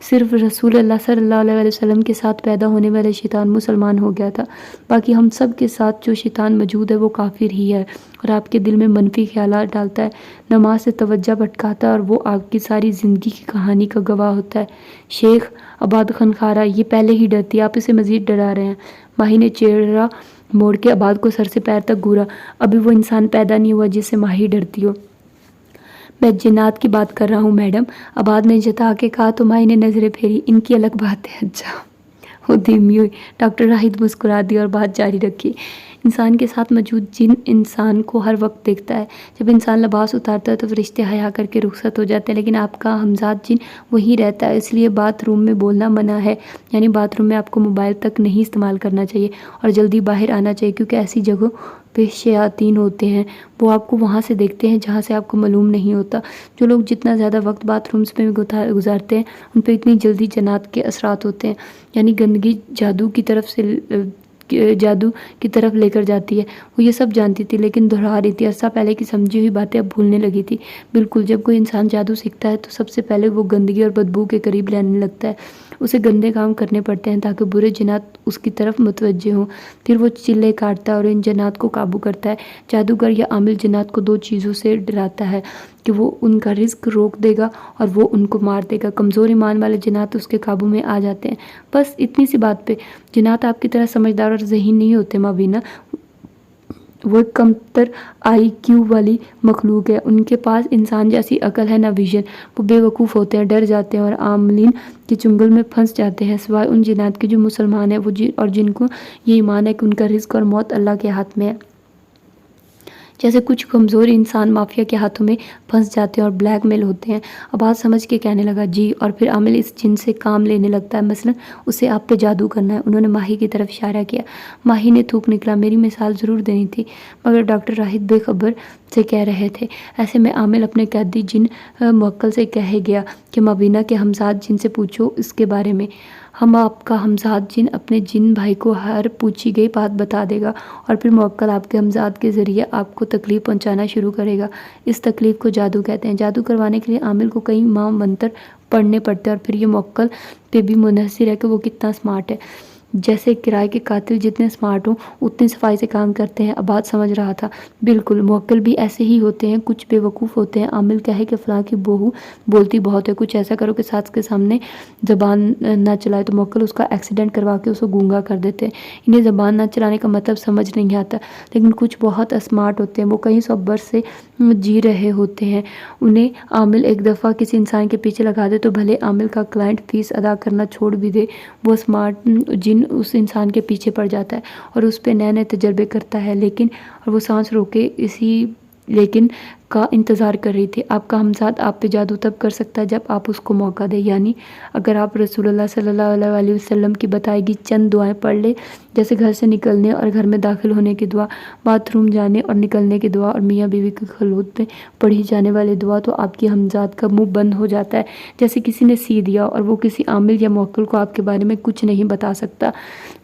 صرف رسول اللہ صلی اللہ علیہ وسلم کے ساتھ پیدا ہونے والے شیطان مسلمان ہو گیا تھا، باقی ہم سب کے ساتھ جو شیطان موجود ہے وہ کافر ہی ہے اور آپ کے دل میں منفی خیالات ڈالتا ہے، نماز سے توجہ بھٹکاتا ہے اور وہ آپ کی ساری زندگی کی کہانی کا گواہ ہوتا ہے۔ شیخ عباد خنخارہ، یہ پہلے ہی ڈرتی ہے، آپ اسے مزید ڈرا رہے ہیں۔ ماہی نے چہرہ موڑ کے عباد کو سر سے پیر تک گھورا۔ ابھی وہ انسان پیدا نہیں ہوا جس سے ماہی ڈرتی ہو۔ میں جنات کی بات کر رہا ہوں میڈم، عباد نے جتا کے کہا تو ماہی نے نظریں پھیری۔ ان کی الگ بات ہے۔ اچھا۔ وہ دھیمی ہوئی۔ ڈاکٹر راہب مسکرا دی اور بات جاری رکھی۔ انسان کے ساتھ موجود جن انسان کو ہر وقت دیکھتا ہے۔ جب انسان لباس اتارتا ہے تو فرشتے حیا کر کے رخصت ہو جاتے ہیں، لیکن آپ کا ہمزاد جن وہی رہتا ہے، اس لیے باتھ روم میں بولنا منع ہے، یعنی باتھ روم میں آپ کو موبائل تک نہیں استعمال کرنا چاہیے اور جلدی باہر آنا چاہیے، کیونکہ ایسی جگہوں پہ شیاطین ہوتے ہیں، وہ آپ کو وہاں سے دیکھتے ہیں جہاں سے آپ کو معلوم نہیں ہوتا۔ جو لوگ جتنا زیادہ وقت باتھ رومز میں گزارتے ہیں ان پہ اتنی جلدی جنات کے اثرات ہوتے ہیں، یعنی گندگی جادو کی طرف لے کر جاتی ہے۔ وہ یہ سب جانتی تھی لیکن دہرا رہی تھی، عرصہ پہلے کی سمجھی ہوئی باتیں اب بھولنے لگی تھی۔ بالکل، جب کوئی انسان جادو سیکھتا ہے تو سب سے پہلے وہ گندگی اور بدبو کے قریب لینے لگتا ہے، اسے گندے کام کرنے پڑتے ہیں تاکہ برے جنات اس کی طرف متوجہ ہوں، پھر وہ چلے کاٹتا ہے اور ان جنات کو قابو کرتا ہے۔ جادوگر یا عامل جنات کو 2 چیزوں سے ڈراتا ہے کہ وہ ان کا رزق روک دے گا اور وہ ان کو مار دے گا۔ کمزور ایمان والے جنات اس کے قابو میں آ جاتے ہیں۔ بس اتنی سی بات پہ جنات آپ کی طرح سمجھدار اور ذہین نہیں ہوتے مابینا، وہ ایک کمتر آئی کیو والی مخلوق ہے، ان کے پاس انسان جیسی عقل ہے نہ ویژن، وہ بے وقوف ہوتے ہیں، ڈر جاتے ہیں اور عاملین کے چنگل میں پھنس جاتے ہیں، سوائے ان جنات کے جو مسلمان ہیں اور جن کو یہ ایمان ہے کہ ان کا رزق اور موت اللہ کے ہاتھ میں ہے۔ جیسے کچھ کمزور انسان مافیا کے ہاتھوں میں پھنس جاتے ہیں اور بلیک میل ہوتے ہیں۔ عباد سمجھ کے کہنے لگا جی، اور پھر عامل اس جن سے کام لینے لگتا ہے، مثلا اسے آپ پہ جادو کرنا ہے۔ انہوں نے ماہی کی طرف اشارہ کیا۔ ماہی نے تھوک نکلا، میری مثال ضرور دینی تھی، مگر ڈاکٹر راہب بے خبر سے کہہ رہے تھے۔ ایسے میں عامل اپنے قیدی جن موکل سے کہے گیا کہ مابینہ کے ہمزاد جن سے پوچھو اس کے بارے میں، ہم آپ کا ہمزاد جن اپنے جن بھائی کو ہر پوچھی گئی بات بتا دے گا اور پھر موکل آپ کے ہمزاد کے ذریعے آپ کو تکلیف پہنچانا شروع کرے گا۔ اس تکلیف کو جادو کہتے ہیں۔ جادو کروانے کے لیے عامل کو کئی ماہ منتر پڑھنے پڑتے ہیں اور پھر یہ موکل پہ بھی منحصر ہے کہ وہ کتنا سمارٹ ہے۔ جیسے کرائے کے قاتل جتنے اسمارٹ ہوں اتنی صفائی سے کام کرتے ہیں۔ عباد سمجھ رہا تھا، بالکل موکل بھی ایسے ہی ہوتے ہیں، کچھ بے وقوف ہوتے ہیں۔ عامل کہے کہ فلاں کی بہو بولتی بہت ہے، کچھ ایسا کرو کہ ساس کے سامنے زبان نہ چلائے، تو موکل اس کا ایکسیڈنٹ کروا کے اس کو گونگا کر دیتے ہیں۔ انہیں زبان نہ چلانے کا مطلب سمجھ نہیں آتا، لیکن کچھ بہت اسمارٹ ہوتے ہیں، وہ کئی سو برس سے جی رہے ہوتے ہیں۔ انہیں عامل ایک دفعہ کسی انسان کے پیچھے لگا دے تو بھلے عامل کا کلائنٹ فیس ادا کرنا چھوڑ بھی دے، وہ اسمارٹ جن اس انسان کے پیچھے پڑ جاتا ہے اور اس پہ نئے نئے تجربے کرتا ہے، اور وہ سانس روکے اسی لیکن کا انتظار کر رہی تھی۔ آپ کا ہمزاد آپ پہ جادو تب کر سکتا ہے جب آپ اس کو موقع دیں، یعنی اگر آپ رسول اللہ صلی اللہ علیہ وسلم کی بتائی گئی چند دعائیں پڑھ لیں، جیسے گھر سے نکلنے اور گھر میں داخل ہونے کی دعا، باتھ روم جانے اور نکلنے کی دعا، اور میاں بیوی کی خلوت میں پڑھی جانے والی دعا، تو آپ کی ہمزاد کا منہ بند ہو جاتا ہے جیسے کسی نے سی دیا، اور وہ کسی عامل یا موکل کو آپ کے بارے میں کچھ نہیں بتا سکتا۔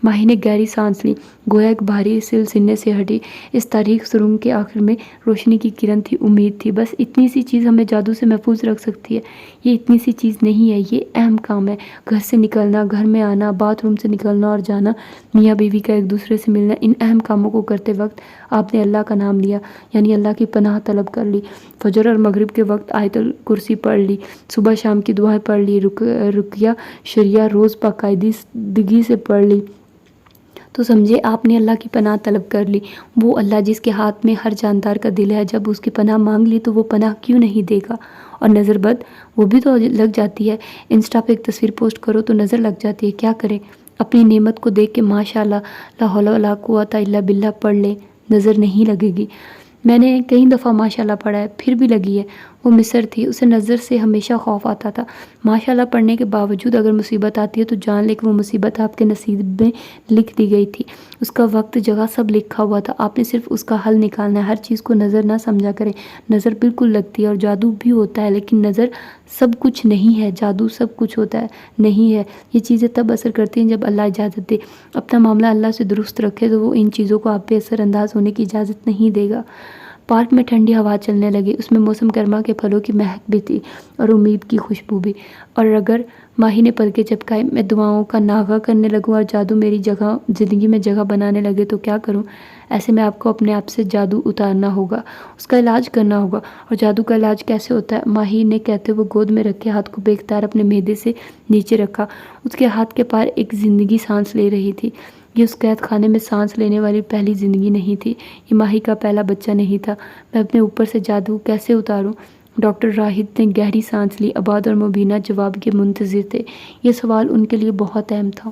ماہی نے گہری سانس لی، گویا ایک بھاری سل سینے سے ہٹی۔ اس تاریخ سرنگ کے آخر میں روشنی کی کرن تھی، امید تھی، بس اتنی سی چیز ہمیں جادو سے محفوظ رکھ سکتی ہے۔ یہ اتنی سی چیز نہیں ہے، یہ اہم کام ہے۔ گھر سے نکلنا، گھر میں آنا، باتھ روم سے نکلنا اور جانا، میاں بیوی کا ایک دوسرے سے ملنا، ان اہم کاموں کو کرتے وقت آپ نے اللہ کا نام لیا، یعنی اللہ کی پناہ طلب کر لی۔ فجر اور مغرب کے وقت آیت الکرسی پڑھ لی، صبح شام کی دعائیں پڑھ لی، رقیہ شریعہ روز باقاعدگی سے پڑھ لی، تو سمجھے آپ نے اللہ کی پناہ طلب کر لی۔ وہ اللہ جس کے ہاتھ میں ہر جاندار کا دل ہے، جب اس کی پناہ مانگ لی تو وہ پناہ کیوں نہیں دے گا؟ اور نظر بد، وہ بھی تو لگ جاتی ہے۔ انسٹا پہ ایک تصویر پوسٹ کرو تو نظر لگ جاتی ہے، کیا کریں؟ اپنی نعمت کو دیکھ کے ماشاءاللہ لا حول ولا قوت الا باللہ پڑھ لیں، نظر نہیں لگے گی۔ میں نے کئی دفعہ ماشاءاللہ پڑھا ہے، پھر بھی لگی ہے۔ وہ مصر تھی، اسے نظر سے ہمیشہ خوف آتا تھا۔ ماشاءاللہ پڑھنے کے باوجود اگر مصیبت آتی ہے تو جان لے کہ وہ مصیبت آپ کے نصیب میں لکھ دی گئی تھی، اس کا وقت جگہ سب لکھا ہوا تھا، آپ نے صرف اس کا حل نکالنا ہے۔ ہر چیز کو نظر نہ سمجھا کریں، نظر بالکل لگتی ہے اور جادو بھی ہوتا ہے، لیکن نظر سب کچھ نہیں ہے، جادو سب کچھ ہوتا ہے نہیں ہے۔ یہ چیزیں تب اثر کرتی ہیں جب اللہ اجازت دے۔ اپنا معاملہ اللہ سے درست رکھے تو وہ ان چیزوں کو آپ پہ اثر انداز ہونے کی اجازت نہیں دے گا۔ پارک میں ٹھنڈی ہوا چلنے لگی، اس میں موسم گرما کے پھلوں کی مہک بھی تھی اور امید کی خوشبو بھی۔ اور اگر ماہی نے پلکیں جھپکائی، میں دعاؤں کا ناغہ کرنے لگوں اور جادو میری زندگی میں جگہ بنانے لگے تو کیا کروں؟ ایسے میں آپ کو اپنے آپ سے جادو اتارنا ہوگا، اس کا علاج کرنا ہوگا۔ اور جادو کا علاج کیسے ہوتا ہے؟ ماہی نے کہتے ہوئے گود میں رکھے ہاتھ کو بے اختیار اپنے معدے سے نیچے رکھا۔ اس کے ہاتھ کے پار ایک زندگی سانس لے رہی تھی۔ یہ اس قید خانے میں سانس لینے والی پہلی زندگی نہیں تھی، یہ ماہی کا پہلا بچہ نہیں تھا۔ میں اپنے اوپر سے جادو کیسے اتاروں؟ ڈاکٹر راہد نے گہری سانس لی۔ عباد اور مبینہ جواب کے منتظر تھے، یہ سوال ان کے لیے بہت اہم تھا۔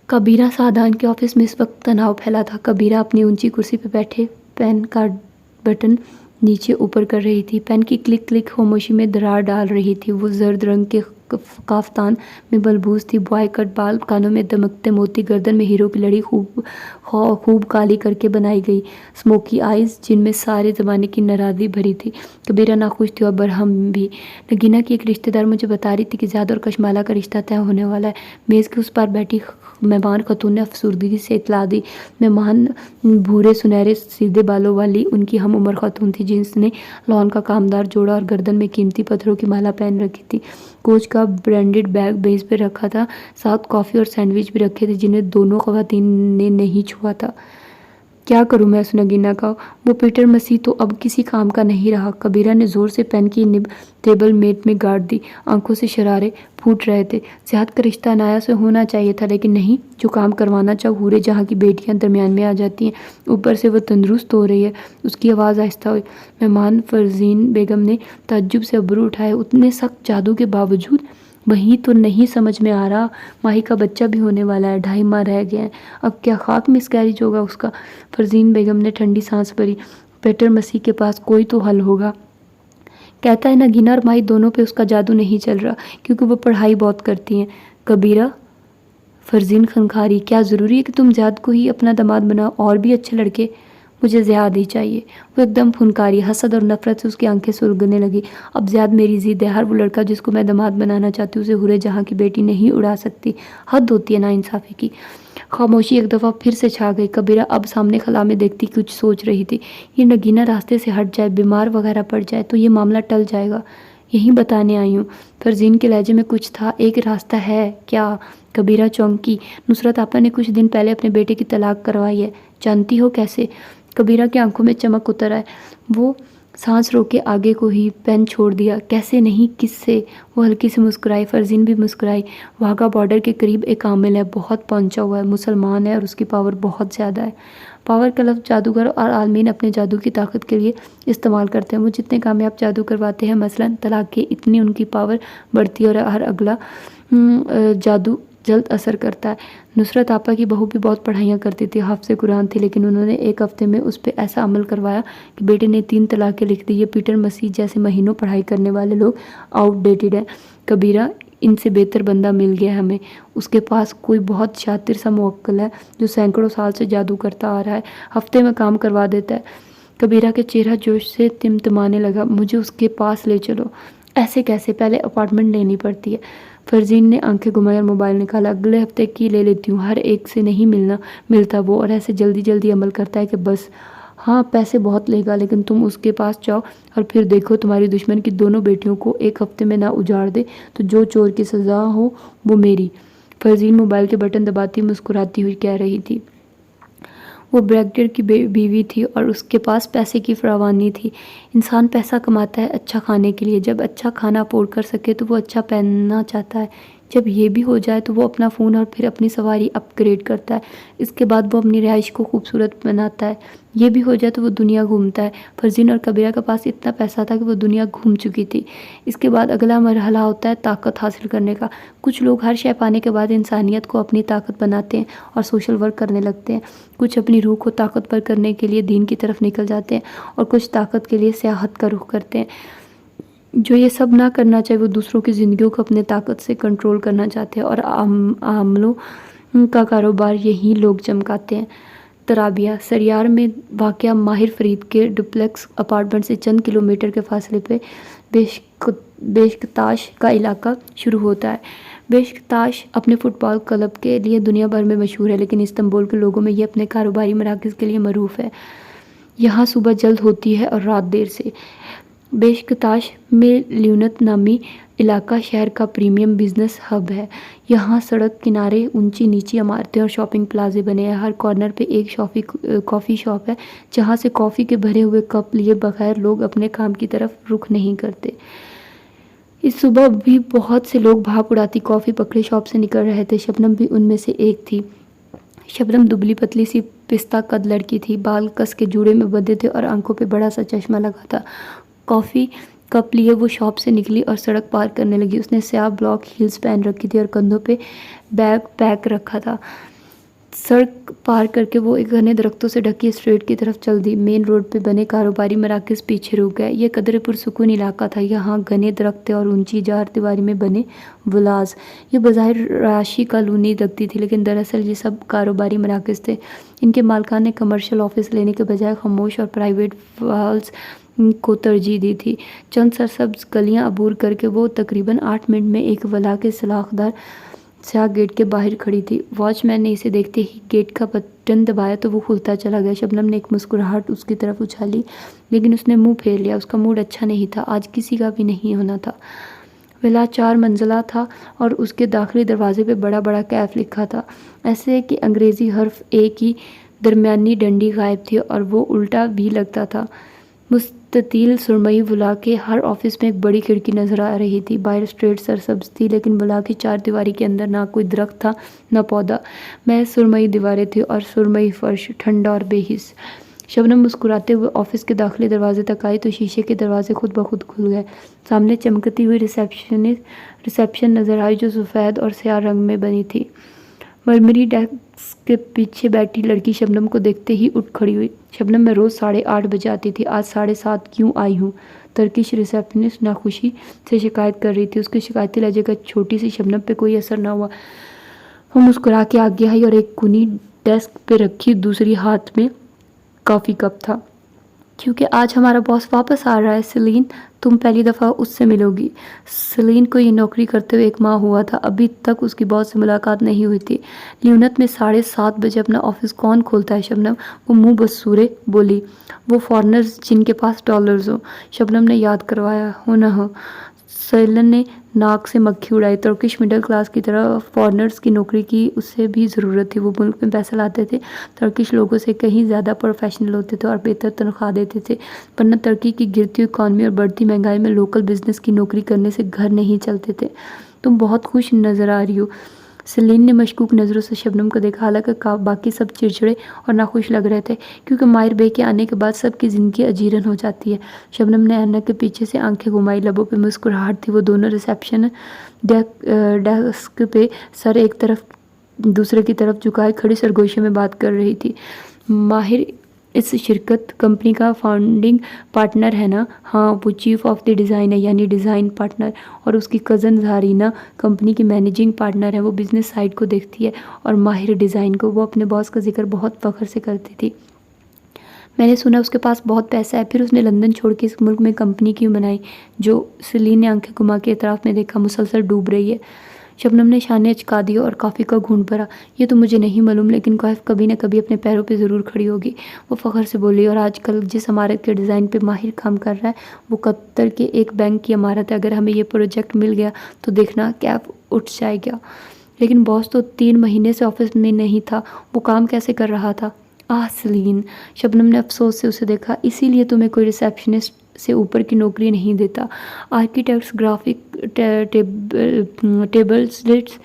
کبیرہ سعدان کے آفس میں اس وقت تناؤ پھیلا تھا۔ کبیرہ اپنی اونچی کرسی پہ بیٹھے پین کا بٹن نیچے اوپر کر رہی تھی، پین کی کلک کلک خاموشی میں درار ڈال رہی تھی۔ وہ زرد رنگ کے کافتان میں ملبوس تھی، بوائے کٹ بال، کانوں میں دمکتے موتی، گردن میں ہیروں کی لڑی خوب کالی کر کے بنائی گئی، اسموکی آئیز جن میں سارے زمانے کی ناراضی بھری تھی۔ کبیرہ ناخوش تھی اور برہم بھی۔ نگینہ کی ایک رشتہ دار مجھے بتا رہی تھی کہ زیاد اور کشمالہ کا رشتہ طے ہونے والا ہے۔ میز کے اس پار بیٹھی مہمان خاتون نے افسردگی سے اطلاع دی۔ مہمان بھورے سنہرے سیدھے بالوں والی ان کی ہم عمر خاتون تھی، جس نے لون کا کامدار جوڑا اور گردن میں قیمتی پتھروں کی مالا پہن رکھی تھی۔ کوچ کا برینڈڈ بیگ میز پہ رکھا تھا، ساتھ کافی اور سینڈوچ بھی رکھے تھے جنہیں دونوں خواتین نے نہیں چھوا تھا۔ کیا کروں میں؟ اس نگینہ کا وہ پیٹر مسیح تو اب کسی کام کا نہیں رہا۔ کبیرہ نے زور سے پین کی نب ٹیبل میٹ میں گاڑ دی، آنکھوں سے شرارے پھوٹ رہے تھے۔ زیاد کا رشتہ عنایہ سے ہونا چاہیے تھا، لیکن نہیں، جو کام کروانا چاہو حورے جہاں کی بیٹیاں درمیان میں آ جاتی ہیں، اوپر سے وہ تندرست ہو رہی ہے۔ اس کی آواز آہستہ ہوئی۔ مہمان فرزین بیگم نے تعجب سے ابرو اٹھائے، اتنے سخت جادو کے باوجود؟ وہی تو نہیں سمجھ میں آ رہا، ماہی کا بچہ بھی ہونے والا ہے، 2.5 ماہ رہ گئے ہیں، اب کیا خاک مس کیریج ہوگا اس کا؟ فرزین بیگم نے ٹھنڈی سانس بھری۔ پیٹر مسیح کے پاس کوئی تو حل ہوگا۔ کہتا ہے نگینہ اور ماہی دونوں پہ اس کا جادو نہیں چل رہا کیونکہ وہ پڑھائی بہت کرتی ہیں۔ کبیرہ فرزین خنخاری، کیا ضروری ہے کہ تم زیاد کو ہی اپنا داماد بناؤ؟ اور بھی اچھے لڑکے؟ مجھے زیاد ہی چاہیے۔ وہ ایک دم پھنکاری، حسد اور نفرت سے اس کی آنکھیں سرخنے لگی۔ اب زیاد میری ضد ہے، ہر وہ لڑکا جس کو میں داماد بنانا چاہتی ہوں اسے حورے جہاں کی بیٹی نہیں اڑا سکتی، حد ہوتی ہے ناانصافی کی۔ خاموشی ایک دفعہ پھر سے چھا گئی۔ کبیرہ اب سامنے خلا میں دیکھتی کچھ سوچ رہی تھی۔ یہ نگینہ راستے سے ہٹ جائے، بیمار وغیرہ پڑ جائے تو یہ معاملہ ٹل جائے گا، یہی بتانے آئی ہوں۔ فرزین کے لہجے میں کچھ تھا۔ ایک راستہ ہے کیا؟ کبیرہ چونکی۔ نصرت آپا نے کچھ دن پہلے اپنے بیٹے کی طلاق کروائی ہے۔ جانتی ہو کیسے؟ کبیرہ کی آنکھوں میں چمک اتر آئے۔ وہ سانس روک کے آگے کو ہی پین چھوڑ دیا۔ کیسے نہیں، کس سے؟ وہ ہلکی سے مسکرائی۔ فرزین بھی مسکرائی۔ واہگہ بارڈر کے قریب ایک عامل ہے، بہت پہنچا ہوا ہے، مسلمان ہے اور اس کی پاور بہت زیادہ ہے۔ پاور کا لفظ جادوگر اور عالمین اپنے جادو کی طاقت کے لیے استعمال کرتے ہیں۔ وہ جتنے کامیاب جادو کرواتے ہیں، مثلاً طلاق کے، اتنی ان کی پاور بڑھتی ہے اور ہر اگلا جادو جلد اثر کرتا ہے۔ نصرت آپا کی بہو بھی بہت پڑھائیاں کرتی تھی، حافظ قرآن تھی، لیکن انہوں نے ایک ہفتے میں اس پہ ایسا عمل کروایا کہ بیٹے نے 3 طلاقیں لکھ دی۔ یہ پیٹر مسیح جیسے مہینوں پڑھائی کرنے والے لوگ آؤٹ ڈیٹڈ ہیں۔ کبیرہ ان سے بہتر بندہ مل گیا ہمیں۔ اس کے پاس کوئی بہت شاطر سا موکل ہے جو سینکڑوں سال سے جادو کرتا آ رہا ہے، ہفتے میں کام کروا دیتا ہے۔ کبیرہ کے چہرہ جوش سے تمتمانے لگا۔ مجھے اس کے پاس لے چلو۔ ایسے کیسے؟ پہلے اپارٹمنٹ لینی پڑتی ہے۔ فرزین نے آنکھیں گھمائی اور موبائل نکالا۔ اگلے ہفتے کی لے لیتی ہوں، ہر ایک سے نہیں ملتا وہ، اور ایسے جلدی جلدی عمل کرتا ہے کہ بس۔ ہاں پیسے بہت لے گا، لیکن تم اس کے پاس جاؤ اور پھر دیکھو تمہاری دشمن کی دونوں بیٹیوں کو ایک ہفتے میں نہ اجاڑ دے تو جو چور کی سزا ہو وہ میری۔ فرزین موبائل کے بٹن دباتی مسکراتی ہوئی کہہ رہی تھی۔ وہ بریگیڈیئر کی بیوی تھی اور اس کے پاس پیسے کی فراوانی تھی۔ انسان پیسہ کماتا ہے اچھا کھانے کے لیے، جب اچھا کھانا افورڈ کر سکے تو وہ اچھا پہننا چاہتا ہے، جب یہ بھی ہو جائے تو وہ اپنا فون اور پھر اپنی سواری اپ گریڈ کرتا ہے، اس کے بعد وہ اپنی رہائش کو خوبصورت بناتا ہے، یہ بھی ہو جائے تو وہ دنیا گھومتا ہے۔ فرزین اور کبیرہ کے پاس اتنا پیسہ تھا کہ وہ دنیا گھوم چکی تھی۔ اس کے بعد اگلا مرحلہ ہوتا ہے طاقت حاصل کرنے کا۔ کچھ لوگ ہر شے پانے کے بعد انسانیت کو اپنی طاقت بناتے ہیں اور سوشل ورک کرنے لگتے ہیں۔ کچھ اپنی روح کو طاقتور کرنے کے لیے دین کی طرف نکل جاتے ہیں اور کچھ طاقت کے لیے سیاحت کا رخ کرتے ہیں۔ جو یہ سب نہ کرنا چاہے وہ دوسروں کی زندگیوں کو اپنے طاقت سے کنٹرول کرنا چاہتے ہیں، اور عاملوں کا کاروبار یہی لوگ چمکاتے ہیں۔ ترابیہ سریار میں واقع ماہر فرید کے ڈپلیکس اپارٹمنٹ سے چند کلومیٹر کے فاصلے پہ بیشکتاش کا علاقہ شروع ہوتا ہے۔ بیشکتاش اپنے فٹ بال کلب کے لیے دنیا بھر میں مشہور ہے، لیکن استنبول کے لوگوں میں یہ اپنے کاروباری مراکز کے لیے معروف ہے۔ یہاں صبح جلد ہوتی ہے اور رات دیر سے۔ بیشکتاش میں لیونت نامی علاقہ شہر کا پریمیم بزنس ہب ہے۔ یہاں سڑک کنارے اونچی نیچی عمارتیں اور شاپنگ پلازے بنے ہیں۔ ہر کارنر پہ ایک کافی شاپ ہے جہاں سے کافی کے بھرے ہوئے کپ لیے بغیر لوگ اپنے کام کی طرف رخ نہیں کرتے۔ اس صبح بھی بہت سے لوگ بھاپ اڑاتی کافی پکڑے شاپ سے نکل رہے تھے۔ شبنم بھی ان میں سے ایک تھی۔ شبنم دبلی پتلی سی پستہ قد لڑکی تھی، بال کس کے جوڑے میں بدے تھے اور آنکھوں پہ بڑا سا چشمہ لگا تھا۔ کافی کپ لیے وہ شاپ سے نکلی اور سڑک پار کرنے لگی۔ اس نے سیاہ بلاک ہیلز پہن رکھی تھی اور کندھوں پہ بیگ پیک رکھا تھا۔ سڑک پار کر کے وہ ایک گھنے درختوں سے ڈھکی اسٹریٹ کی طرف چل دی۔ مین روڈ پہ بنے کاروباری مراکز پیچھے رک گئے۔ یہ قدرے پرسکون علاقہ تھا۔ یہاں گھنے درخت اور اونچی چار دیواری میں بنے ولاز۔ یہ بظاہر رہائشی کالونی لگتی تھی، لیکن دراصل یہ سب کاروباری مراکز تھے۔ ان کے مالکان نے کمرشل آفس لینے کے بجائے خاموش اور پرائیویٹ والز کو ترجیح دی تھی۔ چند سرسبز گلیاں عبور کر کے وہ تقریباً 8 منٹ میں ایک ولا کے سلاخ دار سیاہ گیٹ کے باہر کھڑی تھی۔ واچ مین نے اسے دیکھتے ہی گیٹ کا بٹن دبایا تو وہ کھلتا چلا گیا۔ شبنم نے ایک مسکراہٹ اس کی طرف اچھالی، لیکن اس نے منہ پھیر لیا۔ اس کا موڈ اچھا نہیں تھا، آج کسی کا بھی نہیں ہونا تھا۔ ولا 4 منزلہ تھا اور اس کے داخلی دروازے پہ بڑا بڑا کیف لکھا تھا، ایسے کہ انگریزی حرف اے کی درمیانی ڈنڈی غائب تھی اور وہ الٹا بھی لگتا تھا۔ مستطیل سرمئی ولا کے ہر آفس میں ایک بڑی کھڑکی نظر آ رہی تھی۔ باہر اسٹریٹ سرسبز تھی، لیکن ولا کی 4 دیواری کے اندر نہ کوئی درخت تھا نہ پودا، محض سرمئی دیواریں تھیں اور سرمئی فرش، ٹھنڈا اور بے حس۔ شبنم مسکراتے ہوئے آفس کے داخلی دروازے تک آئی تو شیشے کے دروازے خود بخود کھل گئے۔ سامنے چمکتی ہوئی ریسیپشن نظر آئی جو سفید اور سیاہ رنگ میں بنی تھی۔ مرمری ڈیسک کے پیچھے بیٹھی لڑکی شبنم کو دیکھتے ہی اٹھ کھڑی ہوئی۔ شبنم میں روز 8:30 بجے آتی تھی، آج 7:30 کیوں آئی ہوں؟ ترکش ریسیپشنسٹ ناخوشی سے شکایت کر رہی تھی۔ اس کے شکایتی لہجے کا چھوٹی سی شبنم پہ کوئی اثر نہ ہوا۔ وہ مسکرا کے آگے آئی اور ایک کونی ڈیسک پہ رکھی دوسری ہاتھ میں کافی کپ تھا۔ کیونکہ آج ہمارا باس واپس آ رہا ہے سیلین، تم پہلی دفعہ اس سے ملو گی۔ سیلین کو یہ نوکری کرتے ہوئے 1 ماہ ہوا تھا، ابھی تک اس کی باس سے ملاقات نہیں ہوئی تھی۔ لیونت میں 7:30 بجے اپنا آفس کون کھولتا ہے شبنم؟ وہ منہ بسورے بولی۔ وہ فارنرز جن کے پاس ڈالرز ہوں، شبنم نے یاد کروایا۔ ہو نہ ہو سیلن نے ناک سے مکھی اڑائی. ترکش مڈل کلاس کی طرح فارنرز کی نوکری کی اسے بھی ضرورت تھی. وہ ملک میں پیسہ لاتے تھے، ترکش لوگوں سے کہیں زیادہ پروفیشنل ہوتے تھے اور بہتر تنخواہ دیتے تھے. ورنہ ترکی کی گرتی ہوئی اکانومی اور بڑھتی مہنگائی میں لوکل بزنس کی نوکری کرنے سے گھر نہیں چلتے تھے. تم بہت خوش نظر آ رہی ہو. سیلین نے مشکوک نظروں سے شبنم کو دیکھا، حالانکہ باقی سب چڑچڑے اور ناخوش لگ رہے تھے، کیونکہ ماہر بے کے آنے کے بعد سب کی زندگی اجیرن ہو جاتی ہے. شبنم نے اینک کے پیچھے سے آنکھیں گھمائی. لبوں پہ مسکراہٹ تھی. وہ دونوں ریسیپشن ڈیسک پہ سر ایک طرف دوسرے کی طرف جھکائے کھڑی سرگوشی میں بات کر رہی تھی. ماہر اس شرکت کمپنی کا فاؤنڈنگ پارٹنر ہے نا؟ ہاں، وہ چیف آف دی ڈیزائن ہے، یعنی ڈیزائن پارٹنر. اور اس کی کزن زہرینہ کمپنی کی مینیجنگ پارٹنر ہے. وہ بزنس سائڈ کو دیکھتی ہے اور ماہر ڈیزائن کو. وہ اپنے باس کا ذکر بہت فخر سے کرتی تھی. میں نے سنا اس کے پاس بہت پیسہ ہے. پھر اس نے لندن چھوڑ کے اس ملک میں کمپنی کیوں بنائی؟ جو سیلین نے آنکھیں گھما کے اطراف میں دیکھا. مسلسل ڈوب رہی ہے. شبنم نے شانے اچکا دیے اور کافی کا گھونٹ بھرا. یہ تو مجھے نہیں معلوم، لیکن کوہف کبھی نہ کبھی اپنے پیروں پہ ضرور کھڑی ہوگی. وہ فخر سے بولی. اور آج کل جس عمارت کے ڈیزائن پہ ماہر کام کر رہا ہے وہ قطر کے ایک بینک کی عمارت ہے. اگر ہمیں یہ پروجیکٹ مل گیا تو دیکھنا کیف اٹھ جائے گا. لیکن باس تو 3 مہینے سے آفس میں نہیں تھا. وہ کام کیسے کر رہا تھا؟ سیلین. شبنم نے افسوس سے اسے دیکھا. اسی لیے تمہیں کوئی ریسیپشنسٹ سے اوپر کی نوکری نہیں دیتا. آرکیٹیکٹس گرافک ٹیبلٹس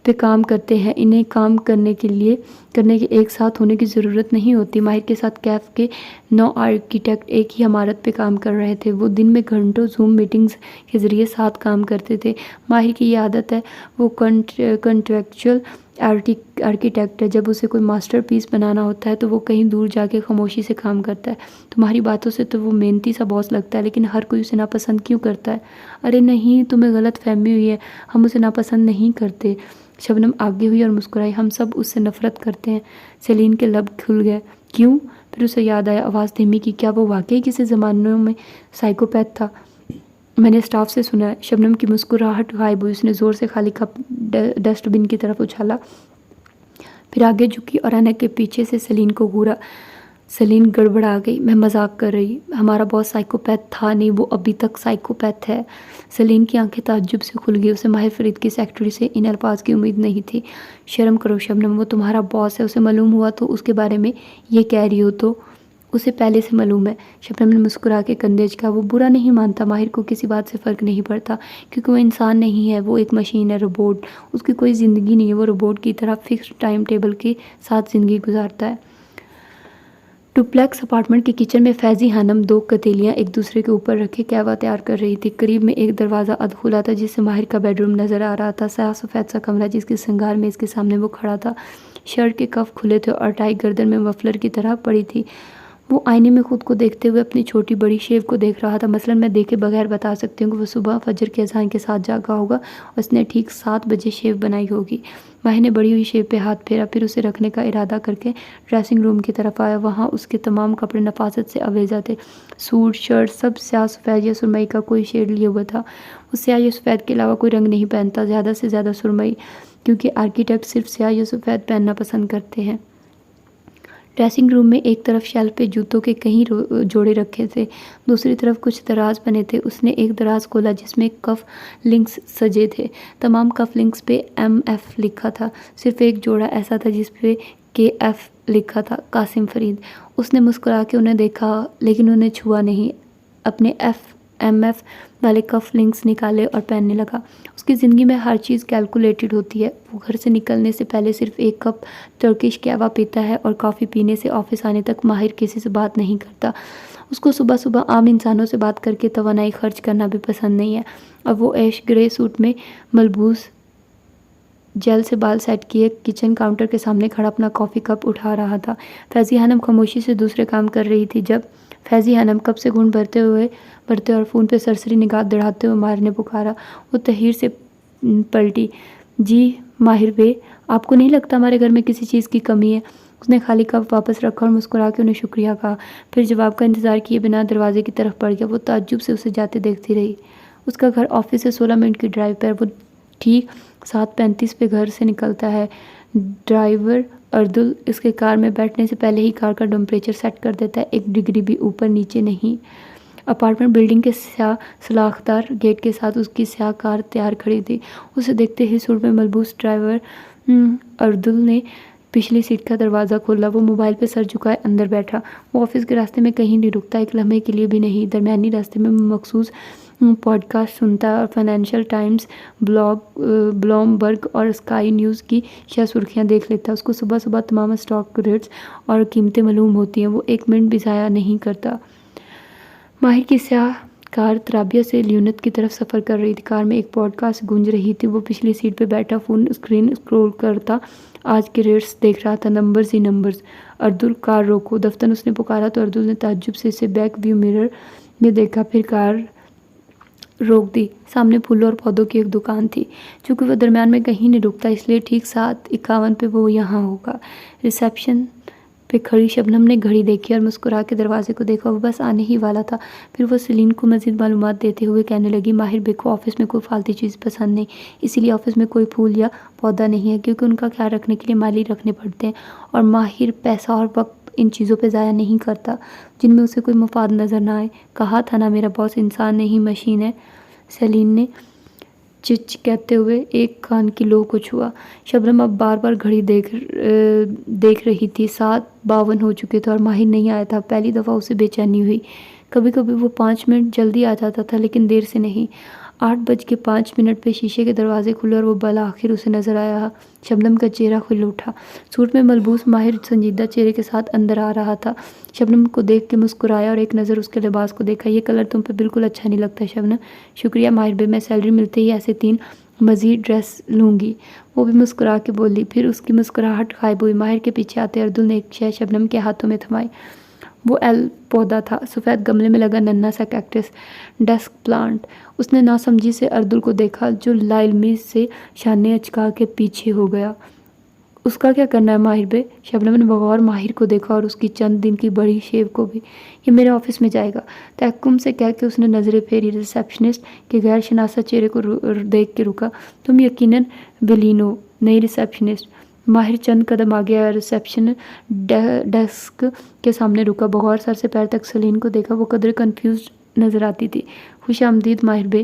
پہ کام کرتے ہیں. انہیں کام کرنے کے ایک ساتھ ہونے کی ضرورت نہیں ہوتی. ماہر کے ساتھ کیف کے 9 آرکیٹیکٹ ایک ہی عمارت پہ کام کر رہے تھے. وہ دن میں گھنٹوں زوم میٹنگز کے ذریعے ساتھ کام کرتے تھے. ماہر کی یہ عادت ہے. وہ کنٹریکچوئل آرکیٹیکٹ ہے. جب اسے کوئی ماسٹر پیس بنانا ہوتا ہے تو وہ کہیں دور جا کے خاموشی سے کام کرتا ہے. تمہاری باتوں سے تو وہ محنتی سا باس لگتا ہے، لیکن ہر کوئی اسے ناپسند کیوں کرتا ہے؟ ارے نہیں، تمہیں غلط فہمی ہوئی ہے. ہم اسے ناپسند نہیں کرتے. شبنم آگے ہوئی اور مسکرائی. ہم سب اس سے نفرت کرتے ہیں. سیلین کے لب کھل گئے. کیوں؟ پھر اسے یاد آیا. آواز دھیمی کی. کیا وہ واقعی کسی زمانوں میں سائیکوپیتھ تھا؟ میں نے اسٹاف سے سنا ہے. شبنم کی مسکراہٹ غائب ہوئی. اس نے زور سے خالی کپ ڈسٹ بن کی طرف اچھالا، پھر آگے جھکی اور اینک کے پیچھے سے سیلین کو گھورا. سیلین گڑبڑا گئی. میں مذاق کر رہی. ہمارا باس سائیکوپیتھ تھا نہیں، وہ ابھی تک سائیکوپیتھ ہے. سیلین کی آنکھیں تعجب سے کھل گئی. اسے ماہر فرید کی سیکرٹری سے ان الفاظ کی امید نہیں تھی. شرم کرو شبنم، وہ تمہارا باس ہے. اسے معلوم ہوا تو اس کے بارے میں یہ کہہ رہی ہو تو اسے پہلے سے معلوم ہے. شبنم نے مسکرا کے کندھے اچکا. وہ برا نہیں مانتا. ماہر کو کسی بات سے فرق نہیں پڑتا، کیونکہ وہ انسان نہیں ہے. وہ ایک مشین ہے، روبوٹ. اس کی کوئی زندگی نہیں ہے. وہ روبوٹ کی طرح فکسڈ ٹائم ٹیبل کے ساتھ زندگی گزارتا ہے. ڈپلیکس اپارٹمنٹ کے کچن میں فیضی خانم 2 پتیلیاں ایک دوسرے کے اوپر رکھے قہوہ تیار کر رہی تھی. قریب میں ایک دروازہ ادکھلا تھا جس سے ماہر کا بیڈ روم نظر آ رہا تھا. سیاہ سفید سا کمرہ جس کی سنگار میں اس کے سامنے وہ کھڑا تھا. شرٹ کے کف کھلے تھے اور ٹائی گردن میں مفلر کی طرح پڑی تھی. وہ آئینے میں خود کو دیکھتے ہوئے اپنی چھوٹی بڑی شیو کو دیکھ رہا تھا. مثلاً میں دیکھے بغیر بتا سکتی ہوں کہ وہ صبح فجر کے اذان کے ساتھ جاگا ہوگا اور اس نے ٹھیک 7 بجے شیو بنائی ہوگی. ماہر نے بڑی ہوئی شیو پہ ہاتھ پھیرا، پھر اسے رکھنے کا ارادہ کر کے ڈریسنگ روم کی طرف آیا. وہاں اس کے تمام کپڑے نفاست سے آویزہ تھے. سوٹ، شرٹ سب سیاہ سفید یا سرمئی کا کوئی شیڈ لیے ہوا تھا. وہ سیاہ یا سفید کے علاوہ کوئی رنگ نہیں پہنتا، زیادہ سے زیادہ سرمئی، کیونکہ آرکیٹیکٹ صرف سیاہ یا سفید پہننا پسند کرتے ہیں. ڈریسنگ روم میں ایک طرف شیلف پہ جوتوں کے کئی جوڑے رکھے تھے، دوسری طرف کچھ دراز بنے تھے. اس نے ایک دراز کھولا جس میں کف لنکس سجے تھے. تمام کف لنکس پہ MF لکھا تھا. صرف ایک جوڑا ایسا تھا جس پہ KF لکھا تھا، قاسم فرید. اس نے مسکرا کے انہیں دیکھا لیکن انہیں چھوا نہیں. اپنے MF والے کف لنکس نکالے اور پہننے لگا. اس کی زندگی میں ہر چیز کیلکولیٹڈ ہوتی ہے. وہ گھر سے نکلنے سے پہلے صرف ایک کپ ترکش قہوہ پیتا ہے اور کافی پینے سے آفس آنے تک ماہر کسی سے بات نہیں کرتا. اس کو صبح صبح عام انسانوں سے بات کر کے توانائی خرچ کرنا بھی پسند نہیں ہے. اب وہ ایش گرے سوٹ میں ملبوس جیل سے بال سیٹ کیے کچن کاؤنٹر کے سامنے کھڑا اپنا کافی کپ اٹھا رہا تھا. فیضی خانم خاموشی سے دوسرے کام کر رہی تھی. جب فیضی خانم کپ سے گھونٹ بھرتے اور فون پہ سرسری نگاہ دڑھاتے ہوئے ماہر نے پکارا. وہ تحیر سے پلٹی. جی ماہر بے، آپ کو نہیں لگتا ہمارے گھر میں کسی چیز کی کمی ہے؟ اس نے خالی کپ واپس رکھا اور مسکرا کے انہیں شکریہ کہا، پھر جواب کا انتظار کیے بنا دروازے کی طرف بڑھ گیا. وہ تعجب سے اسے جاتے دیکھتی رہی. اس کا گھر آفس سے 16 منٹ کی ڈرائیو پر. وہ ٹھیک 7:35 پہ گھر سے نکلتا ہے. ڈرائیور اردل اس کے کار میں بیٹھنے سے پہلے ہی کار کا ٹمپریچر سیٹ کر دیتا ہے، 1 ڈگری بھی اوپر نیچے نہیں. اپارٹمنٹ بلڈنگ کے سیاہ سلاخدار گیٹ کے ساتھ اس کی سیاہ کار تیار کھڑی تھی۔ اسے دیکھتے ہی سوٹ میں ملبوس ڈرائیور اردل نے پچھلی سیٹ کا دروازہ کھولا۔ وہ موبائل پہ سر جھکائے اندر بیٹھا۔ وہ آفس کے راستے میں کہیں نہیں رکتا، ایک لمحے کے لیے بھی نہیں۔ درمیانی راستے میں مخصوص پوڈ کاسٹ سنتا اور فائنینشیل ٹائمز، بلومبرگ اور اسکائی نیوز کی شہ سرخیاں دیکھ لیتا۔ اس کو صبح صبح تمام اسٹاک ریٹس اور قیمتیں معلوم ہوتی ہیں۔ وہ ایک منٹ بھی ضائع نہیں کرتا۔ ماہر کی سیاہ کار ترابیا سے لیونت کی طرف سفر کر رہی تھی۔ کار میں ایک پوڈ کاسٹ گونج رہی تھی۔ وہ پچھلی سیٹ پہ بیٹھا فون اسکرین اسکرول کرتا آج کے ریٹس دیکھ رہا تھا۔ نمبرز ہی نمبرز۔ اردل، کار روکو۔ دفتر اس نے پکارا تو اردل نے تعجب سے اسے بیک ویو مرر میں دیکھا، پھر کار روک دی۔ سامنے پھولوں اور پودوں کی ایک دکان تھی۔ چونکہ وہ درمیان میں کہیں نہیں رکتا اس لیے ٹھیک 7:51 پہ وہ یہاں ہوگا۔ ریسیپشن پہ کھڑی شبنم نے گھڑی دیکھی اور مسکرا کے دروازے کو دیکھا۔ وہ بس آنے ہی والا تھا۔ پھر وہ سیلین کو مزید معلومات دیتے ہوئے کہنے لگی، ماہر بے کو آفس میں کوئی فالتو چیز پسند نہیں، اسی لیے آفس میں کوئی پھول یا پودا نہیں ہے، کیونکہ ان کا خیال رکھنے کے لیے مالی رکھنے پڑتے ہیں، اور ماہر پیسہ اور وقت ان چیزوں پہ ضائع نہیں کرتا جن میں اسے کوئی مفاد نظر نہ آئے۔ کہا تھا نا میرا باس انسان نہیں مشین ہے، سیلین نے چچ کہتے ہوئے ایک کان کی لو کو چھوا۔ شبنم اب بار بار گھڑی دیکھ رہی تھی۔ 7:52 ہو چکے تھے اور ماہر نہیں آیا تھا۔ پہلی دفعہ اسے بے چینی ہوئی۔ کبھی کبھی وہ 5 منٹ جلدی آ جاتا تھا لیکن دیر سے نہیں۔ 8:05 پہ شیشے کے دروازے کھلے اور وہ بالآخر اسے نظر آیا۔ شبنم کا چہرہ کھل اٹھا۔ سوٹ میں ملبوس ماہر سنجیدہ چہرے کے ساتھ اندر آ رہا تھا۔ شبنم کو دیکھ کے مسکرایا اور ایک نظر اس کے لباس کو دیکھا۔ یہ کلر تم پہ بالکل اچھا نہیں لگتا شبنم۔ شکریہ ماہر بھائی، میں سیلری ملتے ہی ایسے 3 مزید ڈریس لوں گی۔ وہ بھی مسکرا کے بولی، پھر اس کی مسکراہٹ غائب ہوئی۔ ماہر کے پیچھے آتے اردل نے ایک شے شبنم کے ہاتھوں میں تھمائی۔ وہ ایل پودا تھا، سفید گملے میں لگا ننھا سا کیکٹس، ڈیسک پلانٹ۔ اس نے ناسمجھی سے اردل کو دیکھا جو لاعلمی سے شانے اچکا کے پیچھے ہو گیا۔ اس کا کیا کرنا ہے ماہر بے؟ شبنم نے بغور ماہر کو دیکھا اور اس کی چند دن کی بڑی شیو کو بھی۔ یہ میرے آفس میں جائے گا، تحکم سے کہہ کے اس نے نظریں پھیری۔ ریسیپشنسٹ کے غیر شناسا چہرے کو دیکھ کے رکا۔ تم یقیناً بیلین ہو، نئی ریسیپشنسٹ۔ ماہر چند قدم آگے آیا، ریسیپشن ڈیسک کے سامنے رکا، بغور سر سے پیر تک سیلین کو دیکھا۔ وہ قدرے کنفیوزڈ نظر آتی تھی۔ خوش آمدید ماہر بے۔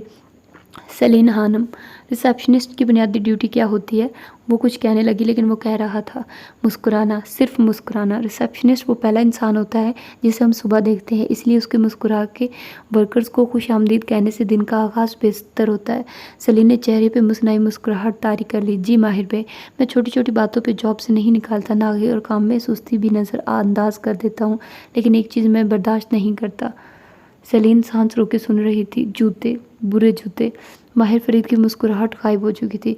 سیلین خانم، ریسیپشنسٹ کی بنیادی ڈیوٹی کیا ہوتی ہے؟ وہ کچھ کہنے لگی لیکن وہ کہہ رہا تھا مسکرانا، صرف مسکرانا۔ ریسیپشنسٹ وہ پہلا انسان ہوتا ہے جسے ہم صبح دیکھتے ہیں، اس لیے اس کے مسکرا کے ورکرز کو خوش آمدید کہنے سے دن کا آغاز بہتر ہوتا ہے۔ سیلین نے چہرے پہ مصنوعی مسکراہٹ طاری کر لی۔ جی ماہر بھائی، میں چھوٹی چھوٹی باتوں پہ جاب سے نہیں نکالتا، ناغے اور کام میں سستی بھی نظر انداز کر دیتا ہوں، لیکن ایک چیز میں برداشت نہیں کرتا۔ سیلین سانس روک کے سن رہی تھی۔ جوتے، برے جوتے۔ ماہر فرید کی مسکراہٹ غائب ہو چکی تھی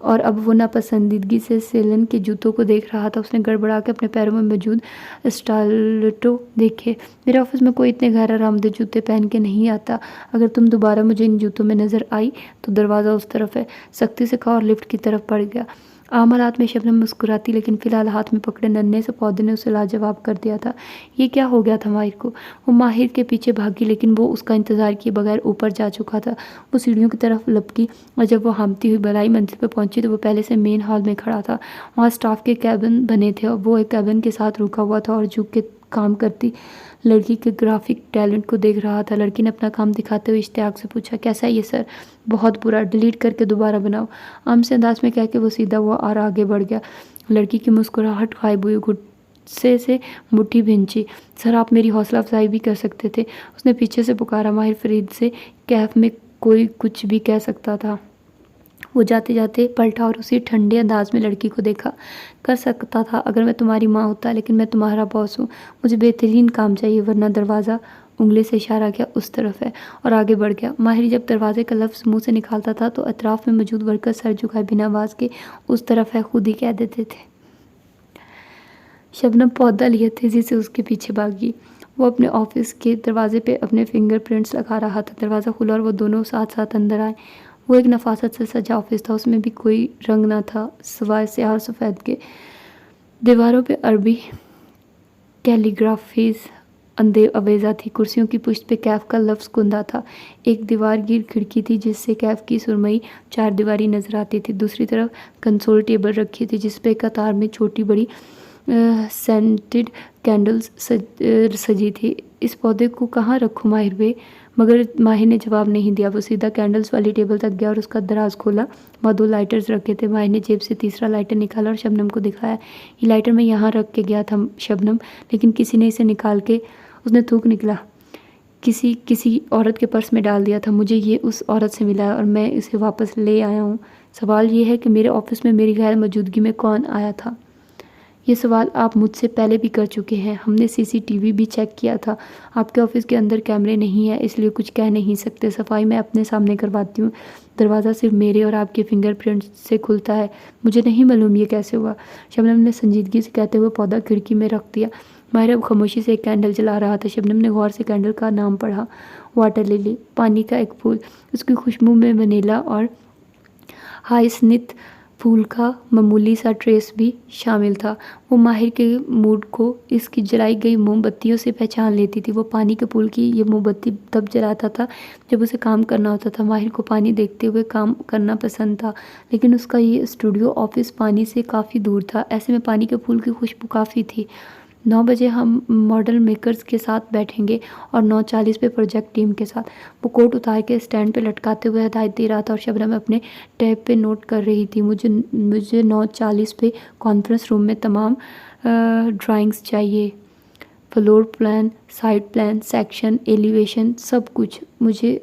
اور اب وہ ناپسندیدگی سے سیلین کے جوتوں کو دیکھ رہا تھا۔ اس نے گڑبڑا کے اپنے پیروں میں موجود اسٹالٹو دیکھے۔ میرے آفس میں کوئی اتنے غیر آرامدہ جوتے پہن کے نہیں آتا۔ اگر تم دوبارہ مجھے ان جوتوں میں نظر آئی تو دروازہ اس طرف ہے، سختی سے کہا اور لفٹ کی طرف بڑھ گیا۔ عام حالات میں شبنم مسکراتی لیکن فی الحال ہاتھ میں پکڑے ننھے سے پودے نے اسے لاجواب کر دیا تھا۔ یہ کیا ہو گیا تھا ماہر کو؟ وہ ماہر کے پیچھے بھاگی لیکن وہ اس کا انتظار کیے بغیر اوپر جا چکا تھا۔ وہ سیڑھیوں کی طرف لپکی اور جب وہ ہامتی ہوئی بلائی منزل پہ پہنچی تو وہ پہلے سے مین ہال میں کھڑا تھا۔ وہاں سٹاف کے کیبن بنے تھے اور وہ ایک کیبن کے ساتھ رکا ہوا تھا اور جھک کے کام کرتی لڑکی کے گرافک ٹیلنٹ کو دیکھ رہا تھا۔ لڑکی نے اپنا کام دکھاتے ہوئے اشتیاق سے پوچھا، کیسا ہے یہ سر؟ بہت برا، ڈیلیٹ کر کے دوبارہ بناؤ، عام سے انداز میں کہہ کے وہ سیدھا ہوا اور آگے بڑھ گیا۔ لڑکی کی مسکراہٹ غائب ہوئی، غصے سے مٹھی بھینچی۔ سر آپ میری حوصلہ افزائی بھی کر سکتے تھے، اس نے پیچھے سے پکارا۔ ماہر فرید سے کیف میں کوئی کچھ بھی کہہ سکتا تھا۔ وہ جاتے جاتے پلٹا اور اسی ٹھنڈے انداز میں لڑکی کو دیکھا۔ کر سکتا تھا اگر میں تمہاری ماں ہوتا، لیکن میں تمہارا باس ہوں، مجھے بہترین کام چاہیے، ورنہ دروازہ انگلی سے اشارہ کیا اس طرف ہے اور آگے بڑھ گیا۔ ماہر جب دروازے کا لفظ منہ سے نکالتا تھا تو اطراف میں موجود ورکر سر جھکائے بنا آواز کے اس طرف ہے خود ہی کہہ دیتے تھے۔ شبنم پودا لیے تیزی سے اس کے پیچھے بھاگی۔ وہ اپنے آفس کے دروازے پہ اپنے فنگر پرنٹس لگا رہا تھا۔ دروازہ کھلا اور وہ دونوں ساتھ ساتھ اندر آئے۔ وہ ایک نفاست سے سجا آفس تھا، اس میں بھی کوئی رنگ نہ تھا سوائے سیاہ اور سفید کے۔ دیواروں پہ عربی کیلیگرافیز آویزہ تھی۔ کرسیوں کی پشت پہ کیف کا لفظ کندہ تھا۔ ایک دیوار گیر کھڑکی تھی جس سے کیف کی سرمئی 4 دیواری نظر آتی تھی۔ دوسری طرف کنسول ٹیبل رکھی تھی جس پہ قطار میں چھوٹی بڑی سینٹڈ کینڈلز سجی تھی. اس پودے کو کہاں رکھوں ماہر بھائی؟ مگر ماہر نے جواب نہیں دیا. وہ سیدھا کینڈلز والی ٹیبل تک گیا اور اس کا دراز کھولا. وہاں 2 لائٹرز رکھے تھے. ماہر نے جیب سے تیسرا لائٹر نکالا اور شبنم کو دکھایا. یہ لائٹر میں یہاں رکھ کے گیا تھا شبنم، لیکن کسی نے اسے نکال کے، اس نے تھوک نکلا، کسی عورت کے پرس میں ڈال دیا تھا. مجھے یہ اس عورت سے ملا ہے اور میں اسے واپس لے آیا ہوں. سوال یہ ہے کہ میرے آفس میں میری غیر موجودگی میں کون آیا تھا؟ یہ سوال آپ مجھ سے پہلے بھی کر چکے ہیں. ہم نے CCTV بھی چیک کیا تھا. آپ کے آفس کے اندر کیمرے نہیں ہیں، اس لیے کچھ کہہ نہیں سکتے. صفائی میں اپنے سامنے کرواتی ہوں. دروازہ صرف میرے اور آپ کے فنگر پرنٹس سے کھلتا ہے. مجھے نہیں معلوم یہ کیسے ہوا. شبنم نے سنجیدگی سے کہتے ہوئے پودا کھڑکی میں رکھ دیا. ماہر اب خاموشی سے ایک کینڈل جلا رہا تھا. شبنم نے غور سے کینڈل کا نام پڑھا. واٹر للی، پانی کا ایک پھول. اس کی خوشبو میں ونیلا اور ہائسنتھ پھول کا معمولی سا ٹریس بھی شامل تھا. وہ ماہر کے موڈ کو اس کی جلائی گئی موم بتیوں سے پہچان لیتی تھی. وہ پانی کے پھول کی یہ موم بتی تب جلاتا تھا جب اسے کام کرنا ہوتا تھا. ماہر کو پانی دیکھتے ہوئے کام کرنا پسند تھا، لیکن اس کا یہ اسٹوڈیو آفس پانی سے کافی دور تھا. ایسے میں پانی کے پھول کی خوشبو کافی تھی. 9 بجے ہم ماڈل میکرز کے ساتھ بیٹھیں گے اور 9:40 پہ پروجیکٹ ٹیم کے ساتھ. وہ کوٹ اتار کے اسٹینڈ پہ لٹکاتے ہوئے ہدایت دے رہا تھا اور شبنم اپنے ٹیب پہ نوٹ کر رہی تھی. مجھے 9:40 پہ کانفرنس روم میں تمام ڈرائنگز چاہیے. Floor plan, site plan, section, elevation, سب کچھ. مجھے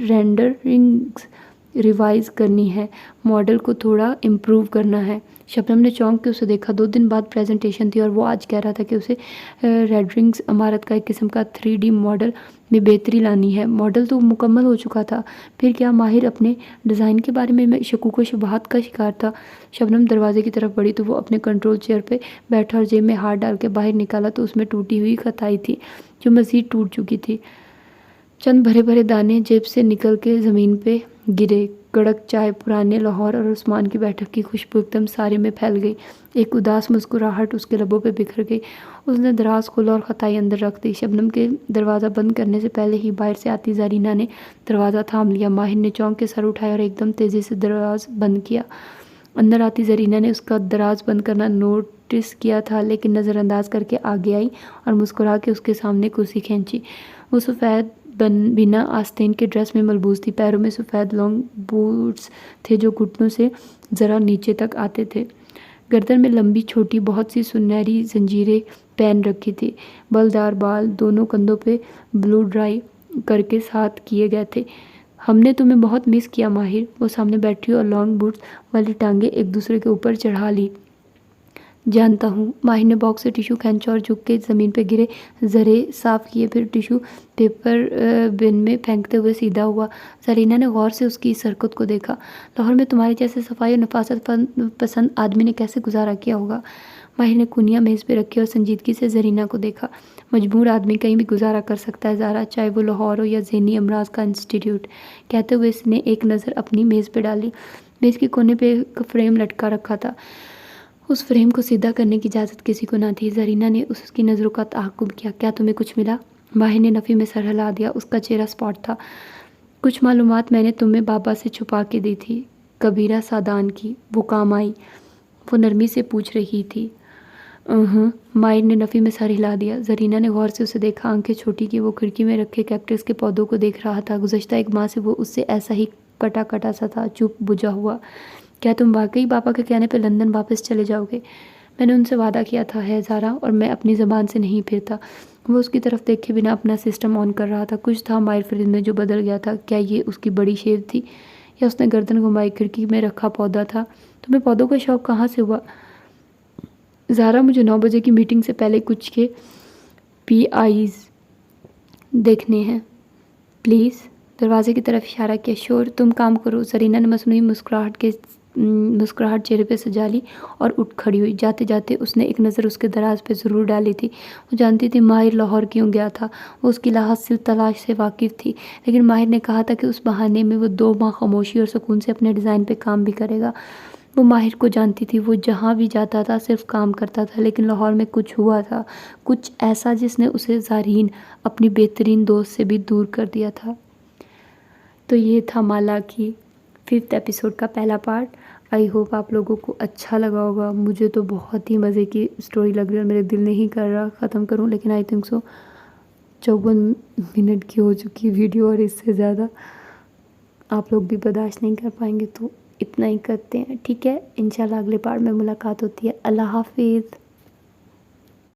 رینڈرنگز ریوائز کرنی ہے. ماڈل کو تھوڑا امپروو کرنا ہے. شبنم نے چونک کے اسے دیکھا. 2 دن بعد پریزنٹیشن تھی اور وہ آج کہہ رہا تھا کہ اسے رینڈرنگز عمارت کا ایک قسم کا 3D ماڈل میں بہتری لانی ہے. ماڈل تو مکمل ہو چکا تھا. پھر کیا ماہر اپنے ڈیزائن کے بارے میں شکوک و شبہات کا شکار تھا؟ شبنم دروازے کی طرف بڑھی تو وہ اپنے کنٹرول چیئر پہ بیٹھا اور جیب میں ہاتھ ڈال کے باہر نکالا تو اس میں ٹوٹی ہوئی خطائی تھی جو مزید ٹوٹ چکی تھی. چند بھرے دانے جیب سے نکل کے زمین پہ گرے. کڑک چائے، پرانے لاہور اور عثمان کی بیٹھک کی خوشبو ایک دم سارے میں پھیل گئی. ایک اداس مسکراہٹ اس کے لبوں پہ بکھر گئی. اس نے دراز کھولا اور خطائی اندر رکھ دی. شبنم کے دروازہ بند کرنے سے پہلے ہی باہر سے آتی زرینہ نے دروازہ تھام لیا. ماہر نے چونک کے سر اٹھایا اور ایک دم تیزی سے دراز بند کیا. اندر آتی زرینہ نے اس کا دراز بند کرنا نوٹس کیا تھا، لیکن نظر انداز کر کے آگے آئی اور مسکرا کے اس کے سامنے کرسی کھینچی. وہ سفید بنا آستین کے ڈریس میں ملبوس تھی. پیروں میں سفید لانگ بوٹس تھے جو گھٹنوں سے ذرا نیچے تک آتے تھے. گردن میں لمبی چھوٹی بہت سی سنہری زنجیریں پہن رکھی تھی. بلدار بال دونوں کندھوں پہ بلو ڈرائی کر کے ساتھ کیے گئے تھے. ہم نے تمہیں بہت مس کیا ماہر. وہ سامنے بیٹھی اور لانگ بوٹس والی ٹانگیں ایک دوسرے کے اوپر چڑھا لی. جانتا ہوں. ماہر نے باکس سے ٹیشو کھینچا اور جھک کے زمین پہ گرے ذرے صاف کیے. پھر ٹیشو پیپر بن میں پھینکتے ہوئے سیدھا ہوا. زرینہ نے غور سے اس کی اس حرکت کو دیکھا. لاہور میں تمہارے جیسے صفائی اور نفاست پسند آدمی نے کیسے گزارا کیا ہوگا؟ ماہر نے کونیاں میز پہ رکھی اور سنجیدگی سے زرینہ کو دیکھا. مجبور آدمی کہیں بھی گزارا کر سکتا ہے زارا، چاہے وہ لاہور ہو یا ذہنی امراض کا انسٹیٹیوٹ. کہتے ہوئے اس نے ایک نظر اپنی میز پہ ڈالی. میز کے کونے پہ ایک فریم لٹکا رکھا تھا. اس فریم کو سیدھا کرنے کی اجازت کسی کو نہ تھی. زرینہ نے اس کی نظروں کا تعاقب کیا. کیا تمہیں کچھ ملا؟ ماہر نے نفی میں سر ہلا دیا. اس کا چہرہ اسپاٹ تھا. کچھ معلومات میں نے تمہیں بابا سے چھپا کے دی تھی، کبیرہ سادان کی. وہ کام آئی؟ وہ نرمی سے پوچھ رہی تھی. ماہر نے نفی میں سر ہلا دیا. زرینہ نے غور سے اسے دیکھا. آنکھیں چھوٹی کی. وہ کھڑکی میں رکھے کیکٹس کے پودوں کو دیکھ رہا تھا. گزشتہ 1 ماہ سے وہ اس سے ایسا ہی کٹا سا تھا، چپ بجھا ہوا. کیا تم واقعی پاپا کے کہنے پہ لندن واپس چلے جاؤ گے؟ میں نے ان سے وعدہ کیا تھا ہے زارا، اور میں اپنی زبان سے نہیں پھرتا. وہ اس کی طرف دیکھے بنا اپنا سسٹم آن کر رہا تھا. کچھ تھا ماہر فرید میں جو بدل گیا تھا. کیا یہ اس کی بڑی شیو تھی یا اس نے گردن گھمائی؟ کھڑکی میں رکھا پودا تھا. تمہیں پودوں کا شوق کہاں سے ہوا؟ زارا مجھے 9 بجے کی میٹنگ سے پہلے کچھ کے PIs دیکھنے ہیں پلیز. دروازے کی طرف اشارہ کیا. شور، تم کام کرو. زرینہ نے مصنوعی مسکراہٹ چہرے پہ سجا لی اور اٹھ کھڑی ہوئی. جاتے جاتے اس نے ایک نظر اس کے دراز پہ ضرور ڈالی تھی. وہ جانتی تھی ماہر لاہور کیوں گیا تھا. وہ اس کی حاصل تلاش سے واقف تھی، لیکن ماہر نے کہا تھا کہ اس بہانے میں وہ 2 ماہ خاموشی اور سکون سے اپنے ڈیزائن پہ کام بھی کرے گا. وہ ماہر کو جانتی تھی. وہ جہاں بھی جاتا تھا صرف کام کرتا تھا، لیکن لاہور میں کچھ ہوا تھا، کچھ ایسا جس نے اسے زارین اپنی بہترین دوست سے بھی دور کر دیا تھا. تو یہ تھا مالا کی 5th ایپیسوڈ کا پہلا پارٹ. آئی ہوپ آپ لوگوں کو اچھا لگا ہوگا. مجھے تو بہت ہی مزے کی اسٹوری لگ رہی ہے اور میرے دل نہیں کر رہا ختم کروں، لیکن آئی تھنک سو 54 منٹ کی ہو چکی ویڈیو اور اس سے زیادہ آپ لوگ بھی برداشت نہیں کر پائیں گے، تو اتنا ہی کرتے ہیں. ٹھیک ہے، انشاءاللہ اگلے پارٹ میں ملاقات ہوتی ہے. اللہ حافظ.